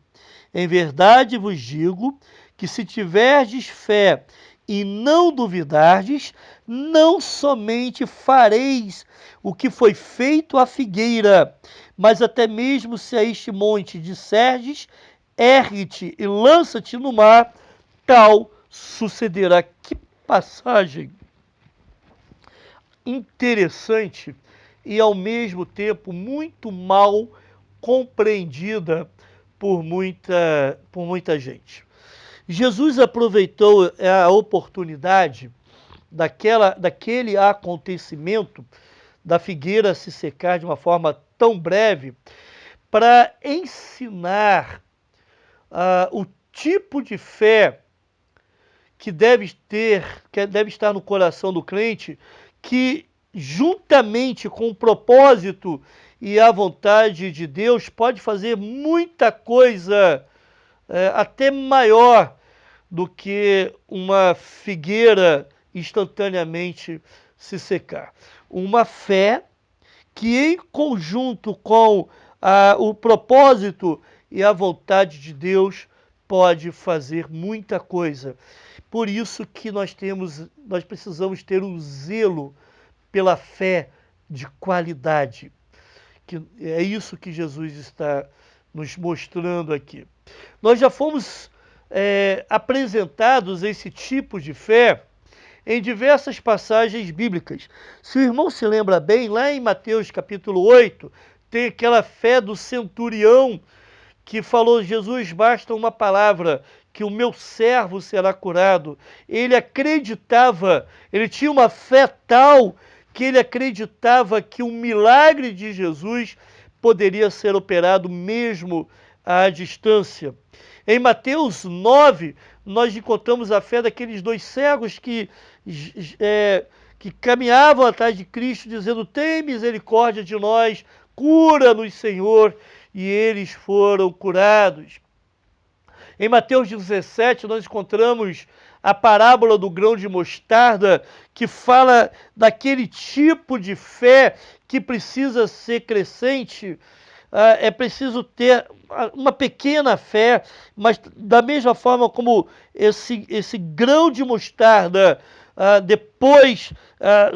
em verdade vos digo que se tiverdes fé e não duvidardes, não somente fareis o que foi feito à figueira, mas até mesmo se a este monte disserdes, ergue-te e lança-te no mar, tal sucederá. Que passagem interessante e ao mesmo tempo muito mal compreendida por muita gente. Jesus aproveitou a oportunidade daquele acontecimento da figueira se secar de uma forma tão breve para ensinar o tipo de fé que deve estar no coração do crente, que juntamente com o propósito e a vontade de Deus pode fazer muita coisa, até maior do que uma figueira instantaneamente se secar. Uma fé que, em conjunto com o propósito e a vontade de Deus, pode fazer muita coisa. Por isso que nós precisamos ter um zelo pela fé de qualidade. Que é isso que Jesus está nos mostrando aqui. Nós já fomos apresentados esse tipo de fé em diversas passagens bíblicas. Se o irmão se lembra bem, lá em Mateus capítulo 8, tem aquela fé do centurião que falou: Jesus, basta uma palavra, que o meu servo será curado. Ele acreditava, ele tinha uma fé tal que ele acreditava que o milagre de Jesus poderia ser operado mesmo à distância. Em Mateus 9, nós encontramos a fé daqueles dois cegos que caminhavam atrás de Cristo, dizendo: tem misericórdia de nós, cura-nos, Senhor, e eles foram curados. Em Mateus 17, nós encontramos a parábola do grão de mostarda, que fala daquele tipo de fé que precisa ser crescente, é preciso ter uma pequena fé, mas da mesma forma como esse grão de mostarda, depois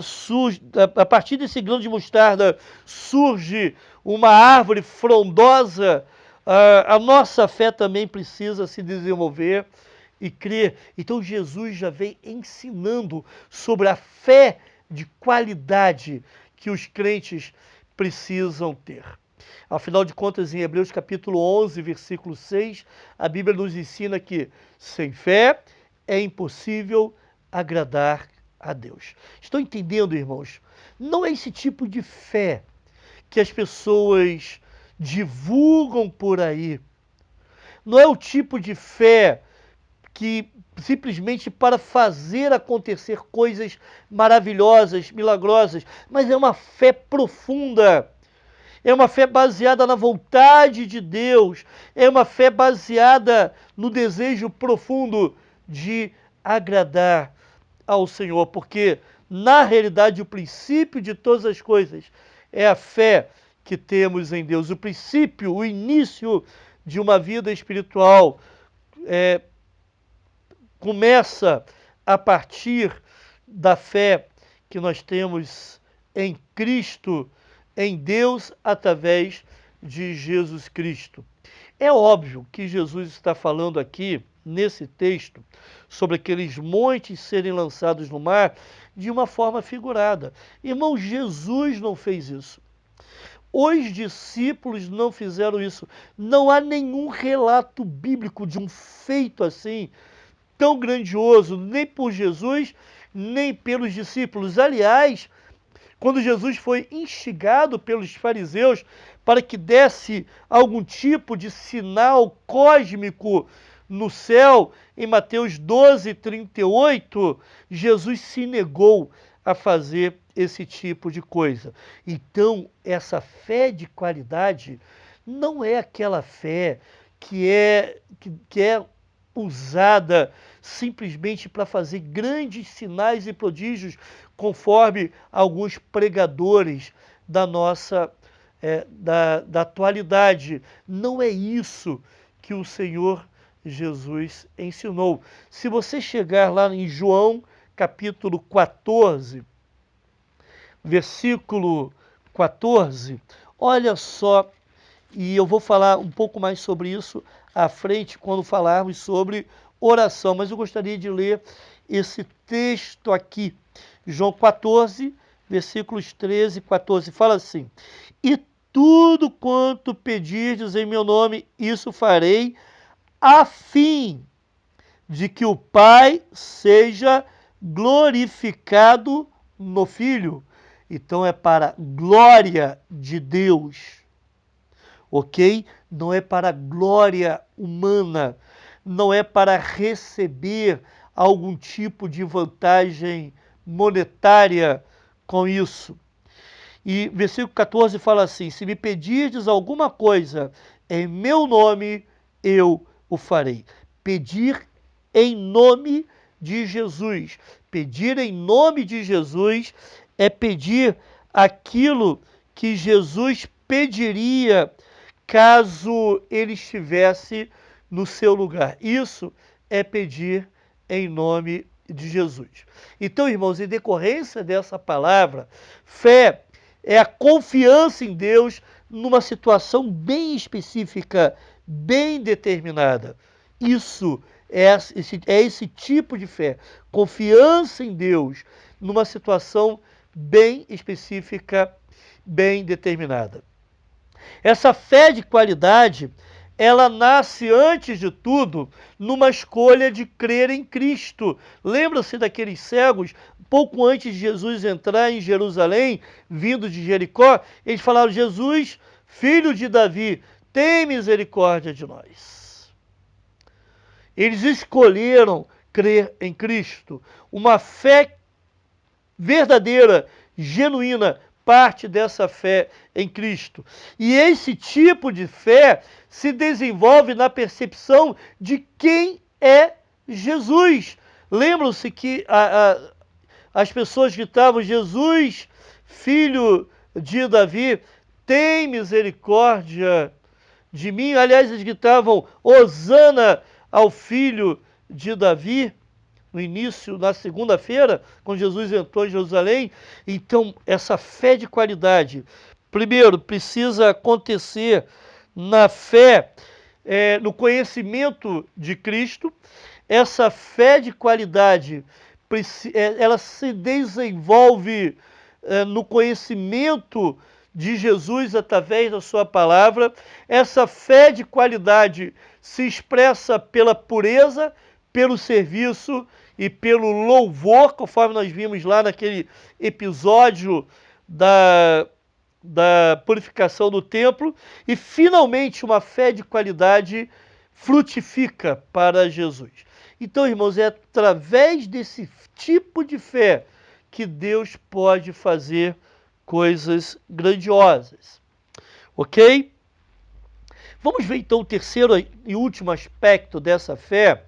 surge, a partir desse grão de mostarda surge uma árvore frondosa, a nossa fé também precisa se desenvolver e crer. Então Jesus já vem ensinando sobre a fé de qualidade que os crentes precisam ter. Afinal de contas, em Hebreus capítulo 11, versículo 6, a Bíblia nos ensina que sem fé é impossível agradar a Deus. Estão entendendo, irmãos? Não é esse tipo de fé que as pessoas divulgam por aí. Não é o tipo de fé que simplesmente para fazer acontecer coisas maravilhosas, milagrosas, mas é uma fé profunda. É uma fé baseada na vontade de Deus. É uma fé baseada no desejo profundo de agradar ao Senhor. Porque, na realidade, o princípio de todas as coisas é a fé que temos em Deus. O princípio, o início de uma vida espiritual começa a partir da fé que nós temos em Cristo, em Deus, através de Jesus Cristo. É óbvio que Jesus está falando aqui, nesse texto, sobre aqueles montes serem lançados no mar, de uma forma figurada. Irmão, Jesus não fez isso. Os discípulos não fizeram isso. Não há nenhum relato bíblico de um feito assim, tão grandioso, nem por Jesus, nem pelos discípulos. Aliás, quando Jesus foi instigado pelos fariseus para que desse algum tipo de sinal cósmico no céu, em Mateus 12, 38, Jesus se negou a fazer esse tipo de coisa. Então, essa fé de qualidade não é aquela fé que é usada simplesmente para fazer grandes sinais e prodígios, conforme alguns pregadores da nossa da atualidade. Não é isso que o Senhor Jesus ensinou. Se você chegar lá em João, capítulo 14, versículo 14, olha só, e eu vou falar um pouco mais sobre isso à frente, quando falarmos sobre oração, mas eu gostaria de ler esse texto aqui. João 14, versículos 13 e 14, fala assim: e tudo quanto pedirdes em meu nome, isso farei, a fim de que o Pai seja glorificado no Filho. Então é para a glória de Deus, ok? Não é para a glória humana, não é para receber algum tipo de vantagem monetária com isso. E versículo 14 fala assim: se me pedirdes alguma coisa em meu nome, eu o farei. Pedir em nome de Jesus. Pedir em nome de Jesus é pedir aquilo que Jesus pediria caso ele estivesse no seu lugar. Isso é pedir em nome de Jesus. Então, irmãos, em decorrência dessa palavra, fé é a confiança em Deus numa situação bem específica, bem determinada. Isso é esse tipo de fé. Confiança em Deus numa situação bem específica, bem determinada. Essa fé de qualidade, ela nasce, antes de tudo, numa escolha de crer em Cristo. Lembra-se daqueles cegos, pouco antes de Jesus entrar em Jerusalém, vindo de Jericó, eles falaram: Jesus, filho de Davi, tem misericórdia de nós. Eles escolheram crer em Cristo. Uma fé verdadeira, genuína, parte dessa fé em Cristo. E esse tipo de fé se desenvolve na percepção de quem é Jesus. Lembram-se que as pessoas gritavam: Jesus, filho de Davi, tem misericórdia de mim. Aliás, eles gritavam, Hosana ao filho de Davi, no início, na segunda-feira, quando Jesus entrou em Jerusalém. Então, essa fé de qualidade, primeiro, precisa acontecer na fé, no conhecimento de Cristo. Essa fé de qualidade, ela se desenvolve no conhecimento de Jesus através da sua palavra. Essa fé de qualidade se expressa pela pureza, pelo serviço e pelo louvor, conforme nós vimos lá naquele episódio da purificação do templo. E, finalmente, uma fé de qualidade frutifica para Jesus. Então, irmãos, é através desse tipo de fé que Deus pode fazer coisas grandiosas. Ok? Vamos ver, então, o terceiro e último aspecto dessa fé.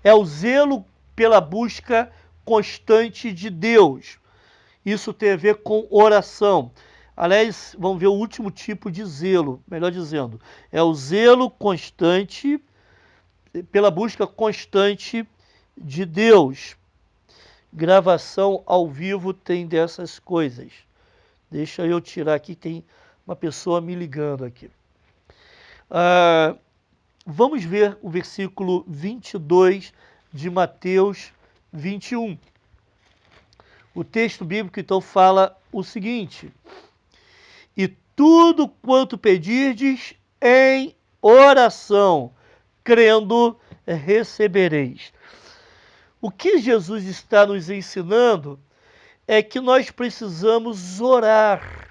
É o zelo pela busca constante de Deus. Isso tem a ver com oração. Aliás, vamos ver o último tipo de zelo, melhor dizendo. É o zelo constante, pela busca constante de Deus. Gravação ao vivo tem dessas coisas. Deixa eu tirar aqui, tem uma pessoa me ligando aqui. Vamos ver o versículo 22 de Mateus 21. O texto bíblico, então, fala o seguinte: e tudo quanto pedirdes em oração, crendo, recebereis. O que Jesus está nos ensinando é que nós precisamos orar.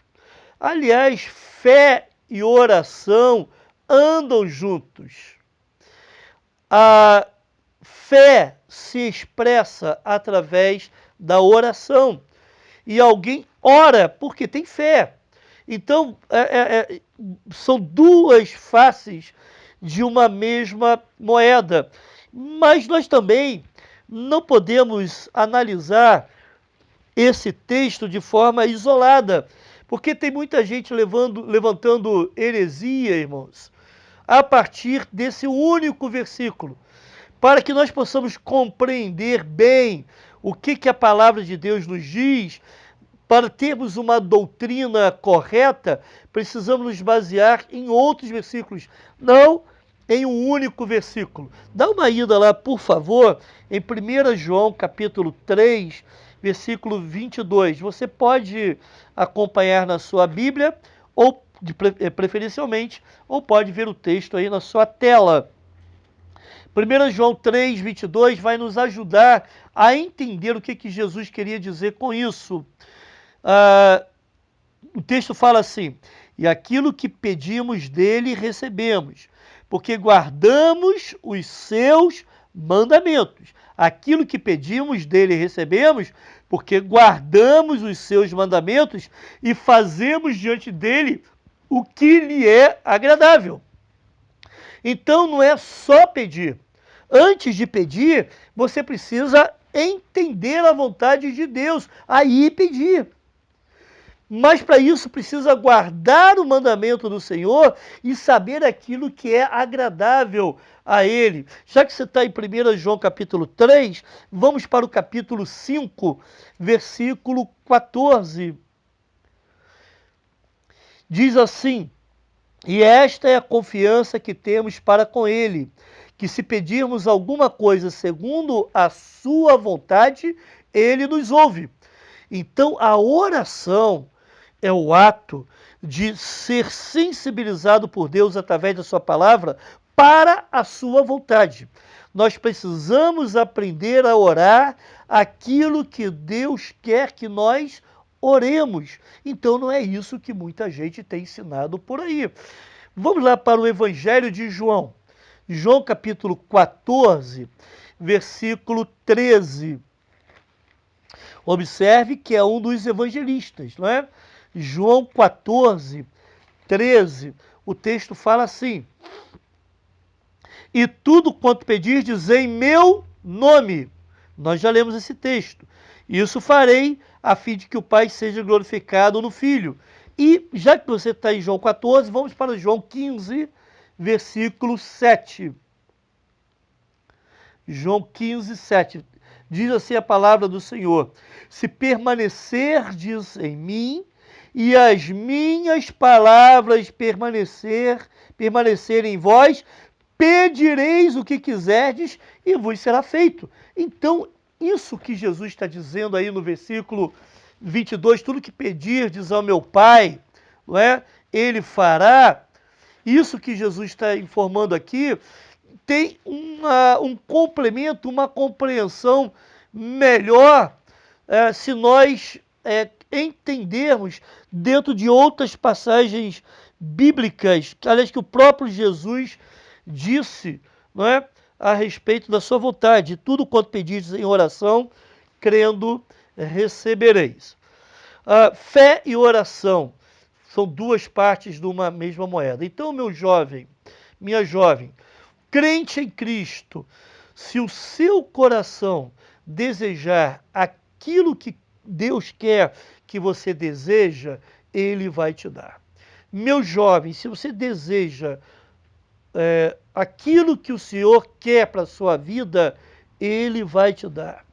Aliás, fé e oração andam juntos. A fé se expressa através da oração. E alguém ora porque tem fé. Então, são duas faces de uma mesma moeda. Mas nós também não podemos analisar esse texto de forma isolada, porque tem muita gente levantando heresia, irmãos, a partir desse único versículo. Para que nós possamos compreender bem o que a palavra de Deus nos diz, para termos uma doutrina correta, precisamos nos basear em outros versículos, não em um único versículo. Dá uma ida lá, por favor, em 1 João, capítulo 3, versículo 22. Você pode acompanhar na sua Bíblia, ou preferencialmente, ou pode ver o texto aí na sua tela. 1 João 3, 22 vai nos ajudar a entender o que Jesus queria dizer com isso. O texto fala assim: e aquilo que pedimos dele recebemos, porque guardamos os seus mandamentos. Aquilo que pedimos dele recebemos, porque guardamos os seus mandamentos e fazemos diante dele o que lhe é agradável. Então não é só pedir. Antes de pedir, você precisa entender a vontade de Deus, aí pedir. Mas para isso precisa guardar o mandamento do Senhor e saber aquilo que é agradável a Ele. Já que você está em 1 João capítulo 3, vamos para o capítulo 5, versículo 14. Diz assim: e esta é a confiança que temos para com Ele, que se pedirmos alguma coisa segundo a sua vontade, Ele nos ouve. Então a oração é o ato de ser sensibilizado por Deus através da sua palavra para a sua vontade. Nós precisamos aprender a orar aquilo que Deus quer que nós oremos. Então não é isso que muita gente tem ensinado por aí. Vamos lá para o Evangelho de João. João capítulo 14, versículo 13. Observe que é um dos evangelistas, não é? João 14, 13. O texto fala assim: e tudo quanto pedirdes em meu nome. Nós já lemos esse texto. Isso farei a fim de que o Pai seja glorificado no Filho. E já que você está em João 14, vamos para João 15, versículo 7. João 15, 7. Diz assim a palavra do Senhor: se permanecerdes em mim e as minhas palavras permanecerem em vós, pedireis o que quiserdes e vos será feito. Então, isso que Jesus está dizendo aí no versículo 22, tudo que pedirdes ao meu Pai, não é? Ele fará. Isso que Jesus está informando aqui tem um complemento, uma compreensão melhor se nós entendermos dentro de outras passagens bíblicas, aliás, que o próprio Jesus disse, não é, a respeito da sua vontade. Tudo quanto pedires em oração, crendo, recebereis. Fé e oração são duas partes de uma mesma moeda. Então, meu jovem, minha jovem, crente em Cristo, se o seu coração desejar aquilo que Deus quer que você deseja, Ele vai te dar. Meu jovem, se você deseja aquilo que o Senhor quer para a sua vida, Ele vai te dar.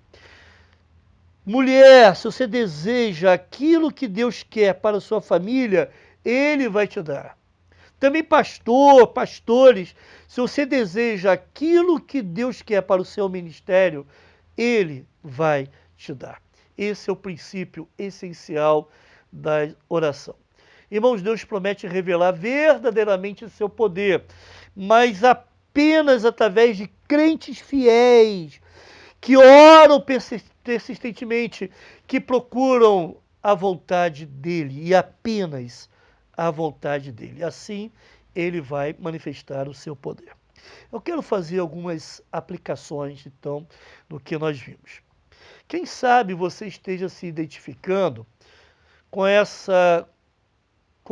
Mulher, se você deseja aquilo que Deus quer para a sua família, Ele vai te dar. Também pastores, se você deseja aquilo que Deus quer para o seu ministério, Ele vai te dar. Esse é o princípio essencial da oração. Irmãos, Deus promete revelar verdadeiramente o seu poder, mas apenas através de crentes fiéis, que oram persistentemente, que procuram a vontade dEle e apenas a vontade dEle. Assim, Ele vai manifestar o seu poder. Eu quero fazer algumas aplicações, então, do que nós vimos. Quem sabe você esteja se identificando com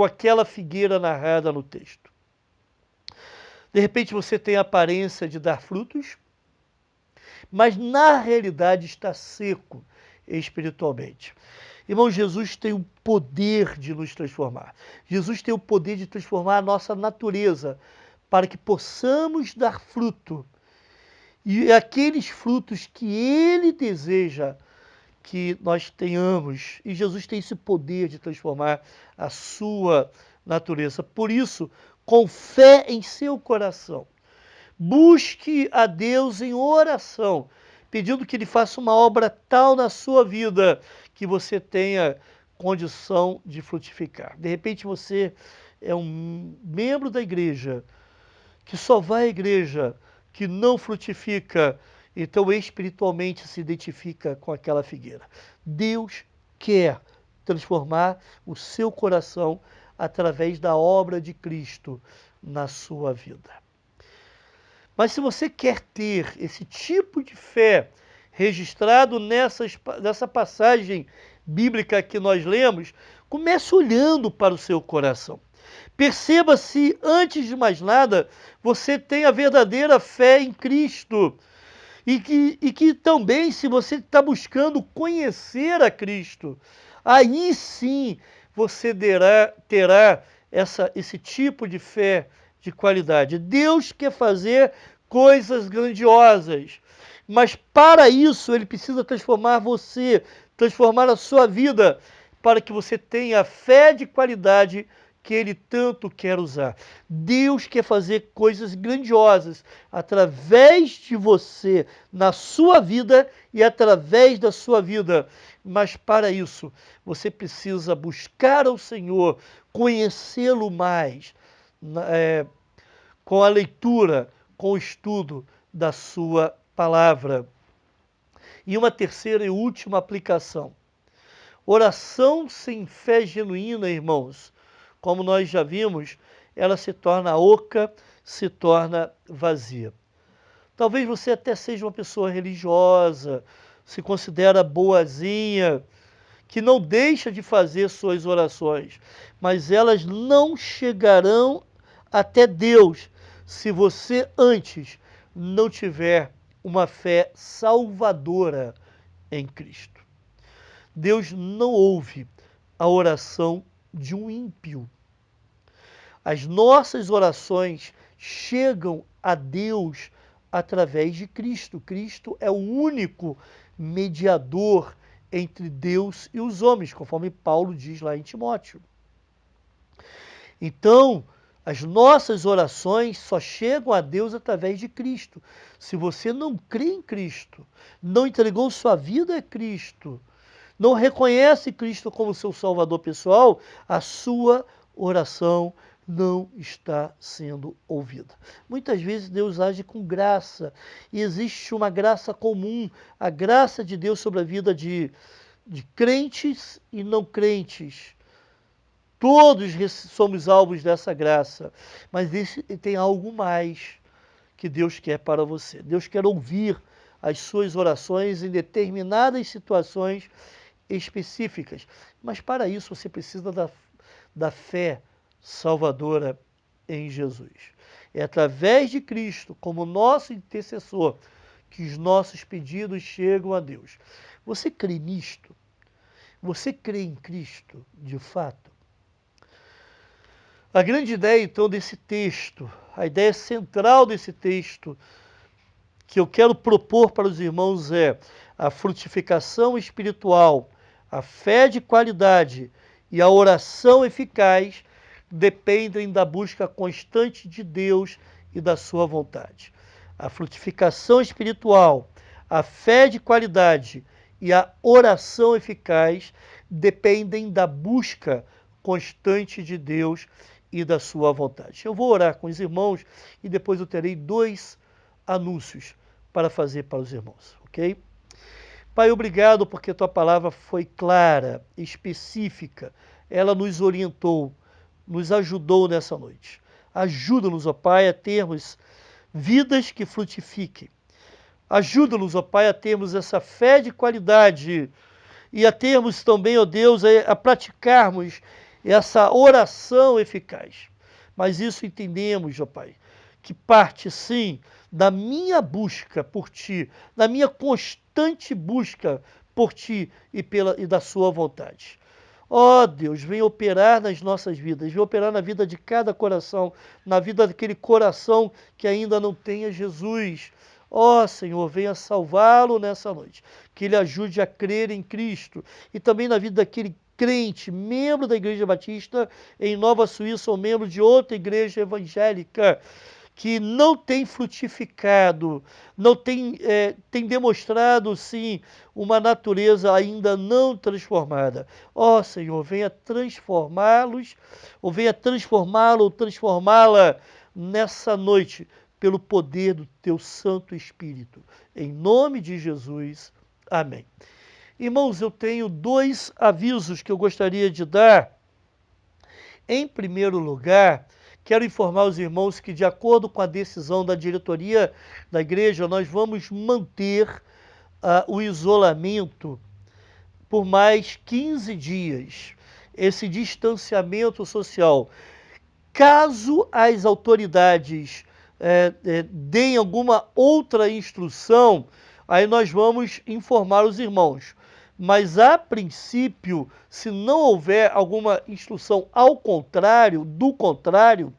aquela figueira narrada no texto. De repente você tem a aparência de dar frutos, mas na realidade está seco espiritualmente. Irmão, Jesus tem o poder de nos transformar. Jesus tem o poder de transformar a nossa natureza para que possamos dar fruto. E aqueles frutos que Ele deseja que nós tenhamos. E Jesus tem esse poder de transformar a sua natureza. Por isso, com fé em seu coração, busque a Deus em oração, pedindo que Ele faça uma obra tal na sua vida que você tenha condição de frutificar. De repente você é um membro da igreja que só vai à igreja, que não frutifica, então espiritualmente se identifica com aquela figueira. Deus quer transformar o seu coração através da obra de Cristo na sua vida. Mas se você quer ter esse tipo de fé registrado nessa passagem bíblica que nós lemos, comece olhando para o seu coração. Perceba se, antes de mais nada, você tem a verdadeira fé em Cristo. E que também, se você está buscando conhecer a Cristo, aí sim você terá esse tipo de fé de qualidade. Deus quer fazer coisas grandiosas, mas para isso Ele precisa transformar você, transformar a sua vida, para que você tenha a fé de qualidade que Ele tanto quer usar. Deus quer fazer coisas grandiosas através de você, na sua vida e através da sua vida. Mas para isso, você precisa buscar ao Senhor, conhecê-lo mais, com a leitura, com o estudo da sua palavra. E uma terceira e última aplicação. Oração sem fé genuína, irmãos, como nós já vimos, ela se torna oca, se torna vazia. Talvez você até seja uma pessoa religiosa, se considera boazinha, que não deixa de fazer suas orações, mas elas não chegarão até Deus se você antes não tiver uma fé salvadora em Cristo. Deus não ouve a oração de um ímpio. As nossas orações chegam a Deus através de Cristo. Cristo é o único mediador entre Deus e os homens, conforme Paulo diz lá em Timóteo. Então, as nossas orações só chegam a Deus através de Cristo. Se você não crê em Cristo, não entregou sua vida a Cristo, não reconhece Cristo como seu Salvador pessoal, a sua oração não está sendo ouvida. Muitas vezes Deus age com graça, e existe uma graça comum, a graça de Deus sobre a vida de crentes e não crentes. Todos somos alvos dessa graça, mas tem algo mais que Deus quer para você. Deus quer ouvir as suas orações em determinadas situações específicas, mas para isso você precisa da fé salvadora em Jesus. É através de Cristo, como nosso intercessor, que os nossos pedidos chegam a Deus. Você crê nisto? Você crê em Cristo, de fato? A grande ideia, então, desse texto, a ideia central desse texto, que eu quero propor para os irmãos é a frutificação espiritual, a fé de qualidade e a oração eficaz dependem da busca constante de Deus e da sua vontade. A frutificação espiritual, a fé de qualidade e a oração eficaz dependem da busca constante de Deus e da sua vontade. Eu vou orar com os irmãos e depois eu terei 2 anúncios para fazer para os irmãos, ok? Pai, obrigado porque tua palavra foi clara, específica, ela nos orientou, nos ajudou nessa noite. Ajuda-nos, ó Pai, a termos vidas que frutifiquem. Ajuda-nos, ó Pai, a termos essa fé de qualidade e a termos também, ó Deus, a praticarmos essa oração eficaz. Mas isso entendemos, ó Pai, que parte sim da minha busca por Ti, da minha constante busca por Ti e da Sua vontade. Ó Deus, vem operar nas nossas vidas, vem operar na vida de cada coração, na vida daquele coração que ainda não tenha Jesus. Ó Senhor, venha salvá-lo nessa noite, que ele ajude a crer em Cristo e também na vida daquele crente, membro da Igreja Batista em Nova Suíça ou membro de outra igreja evangélica, que não tem frutificado, não tem demonstrado, sim, uma natureza ainda não transformada. Ó Senhor, venha transformá-los, ou venha transformá-lo ou transformá-la nessa noite, pelo poder do Teu Santo Espírito. Em nome de Jesus, amém. Irmãos, eu tenho 2 avisos que eu gostaria de dar. Em primeiro lugar, quero informar os irmãos que, de acordo com a decisão da diretoria da igreja, nós vamos manter o isolamento por mais 15 dias, esse distanciamento social. Caso as autoridades deem alguma outra instrução, aí nós vamos informar os irmãos. Mas, a princípio, se não houver alguma instrução do contrário,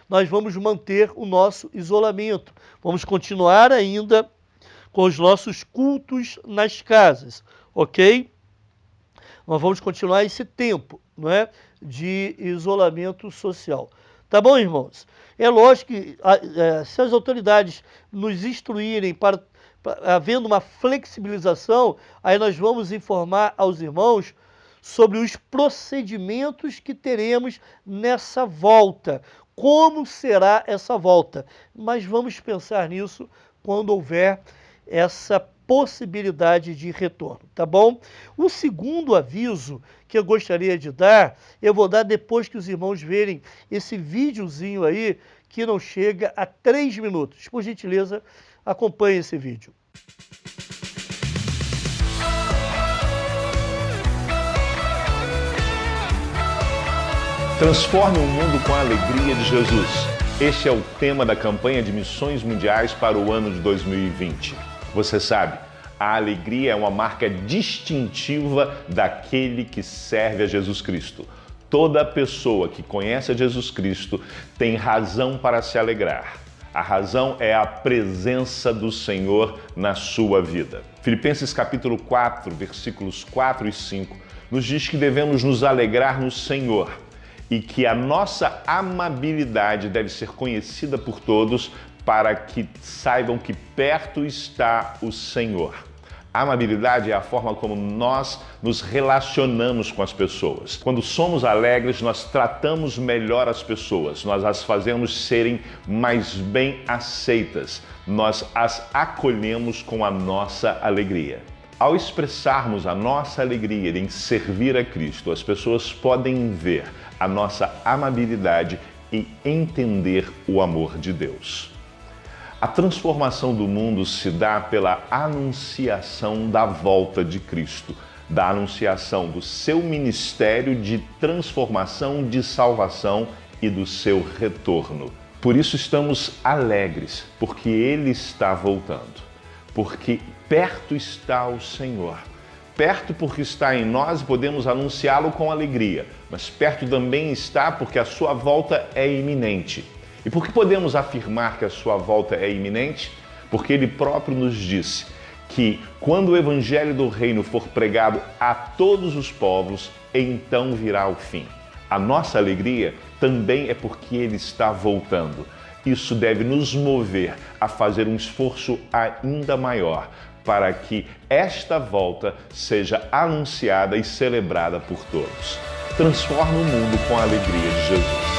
nós vamos manter o nosso isolamento. Vamos continuar ainda com os nossos cultos nas casas, ok? Nós vamos continuar esse tempo, não é, de isolamento social. Tá bom, irmãos? É lógico que se as autoridades nos instruírem havendo uma flexibilização, aí nós vamos informar aos irmãos sobre os procedimentos que teremos nessa volta. Como será essa volta? Mas vamos pensar nisso quando houver essa possibilidade de retorno, tá bom? O segundo aviso que eu gostaria de dar, eu vou dar depois que os irmãos verem esse videozinho aí, que não chega a 3 minutos. Por gentileza, acompanhe esse vídeo. Transforme o mundo com a alegria de Jesus. Este é o tema da campanha de missões mundiais para o ano de 2020. Você sabe, A alegria é uma marca distintiva daquele que serve a Jesus Cristo. Toda pessoa que conhece a Jesus Cristo tem razão para se alegrar. A razão é a presença do Senhor na sua vida. Filipenses capítulo 4, versículos 4 e 5, nos diz que devemos nos alegrar no Senhor e que a nossa amabilidade deve ser conhecida por todos para que saibam que perto está o Senhor. A amabilidade é a forma como nós nos relacionamos com as pessoas. Quando somos alegres, nós tratamos melhor as pessoas, nós as fazemos serem mais bem aceitas, nós as acolhemos com a nossa alegria. Ao expressarmos a nossa alegria em servir a Cristo, as pessoas podem ver a nossa amabilidade e entender o amor de Deus. A transformação do mundo se dá pela anunciação da volta de Cristo, da anunciação do seu ministério de transformação, de salvação e do seu retorno. Por isso estamos alegres, porque Ele está voltando, porque perto está o Senhor. Perto porque está em nós, podemos anunciá-lo com alegria, mas perto também está porque a sua volta é iminente. E por que podemos afirmar que a sua volta é iminente? Porque Ele próprio nos disse que quando o Evangelho do Reino for pregado a todos os povos, então virá o fim. A nossa alegria também é porque Ele está voltando. Isso deve nos mover a fazer um esforço ainda maior para que esta volta seja anunciada e celebrada por todos. Transforma o mundo com a alegria de Jesus.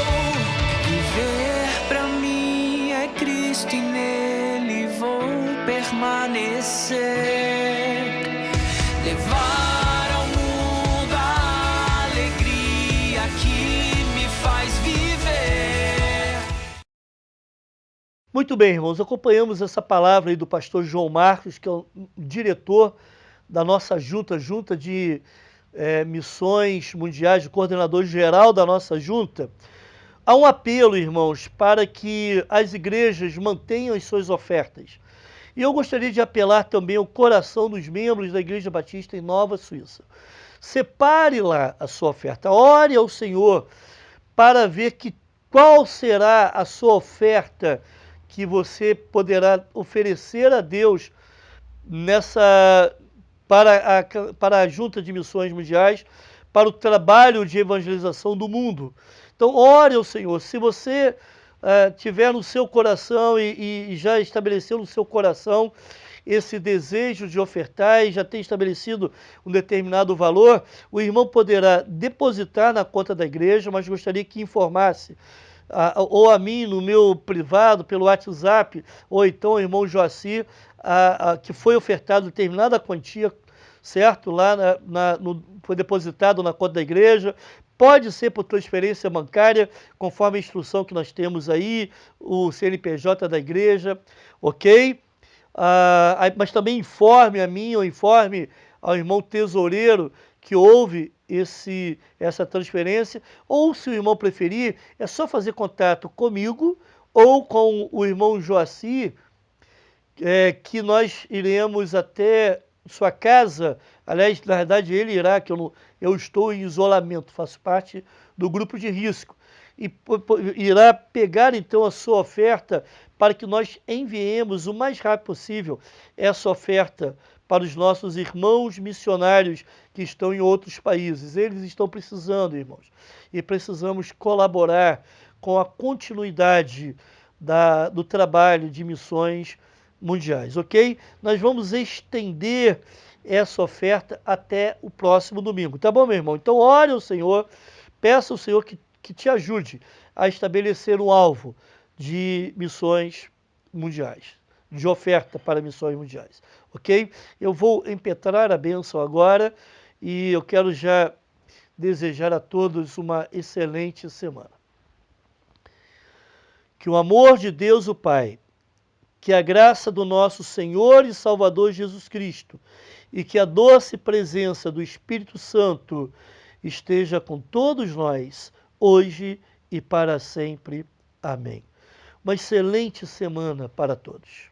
Cristo e nele vou permanecer, levar ao mundo a alegria que me faz viver. Muito bem, irmãos, acompanhamos essa palavra aí do pastor João Marcos, que é o diretor da nossa junta de missões mundiais, o coordenador geral da nossa junta. Há um apelo, irmãos, para que as igrejas mantenham as suas ofertas. E eu gostaria de apelar também ao coração dos membros da Igreja Batista em Nova Suíça. Separe lá a sua oferta, ore ao Senhor para ver qual será a sua oferta que você poderá oferecer a Deus para a Junta de Missões Mundiais, para o trabalho de evangelização do mundo. Então, ore ao Senhor. Se você tiver no seu coração e já estabeleceu no seu coração esse desejo de ofertar e já tem estabelecido um determinado valor, o irmão poderá depositar na conta da igreja, mas gostaria que informasse ou a mim no meu privado, pelo WhatsApp, ou então o irmão Joacir, que foi ofertado determinada quantia, certo? Lá foi depositado na conta da igreja. Pode ser por transferência bancária, conforme a instrução que nós temos aí, o CNPJ da igreja, ok? Mas também informe a mim ou informe ao irmão tesoureiro que houve essa transferência, ou se o irmão preferir, é só fazer contato comigo ou com o irmão Joacir, que nós iremos até sua casa. Aliás, na verdade, ele irá, que eu estou em isolamento, faço parte do grupo de risco. E irá pegar, então, a sua oferta para que nós enviemos o mais rápido possível essa oferta para os nossos irmãos missionários que estão em outros países. Eles estão precisando, irmãos, e precisamos colaborar com a continuidade do trabalho de missões mundiais, ok? Nós vamos estender essa oferta até o próximo domingo, tá bom, meu irmão? Então, ore ao Senhor, peça ao Senhor que te ajude a estabelecer um alvo de missões mundiais, de oferta para missões mundiais, ok? Eu vou impetrar a bênção agora e eu quero já desejar a todos uma excelente semana. Que o amor de Deus, o Pai, que a graça do nosso Senhor e Salvador Jesus Cristo e que a doce presença do Espírito Santo esteja com todos nós, hoje e para sempre. Amém. Uma excelente semana para todos.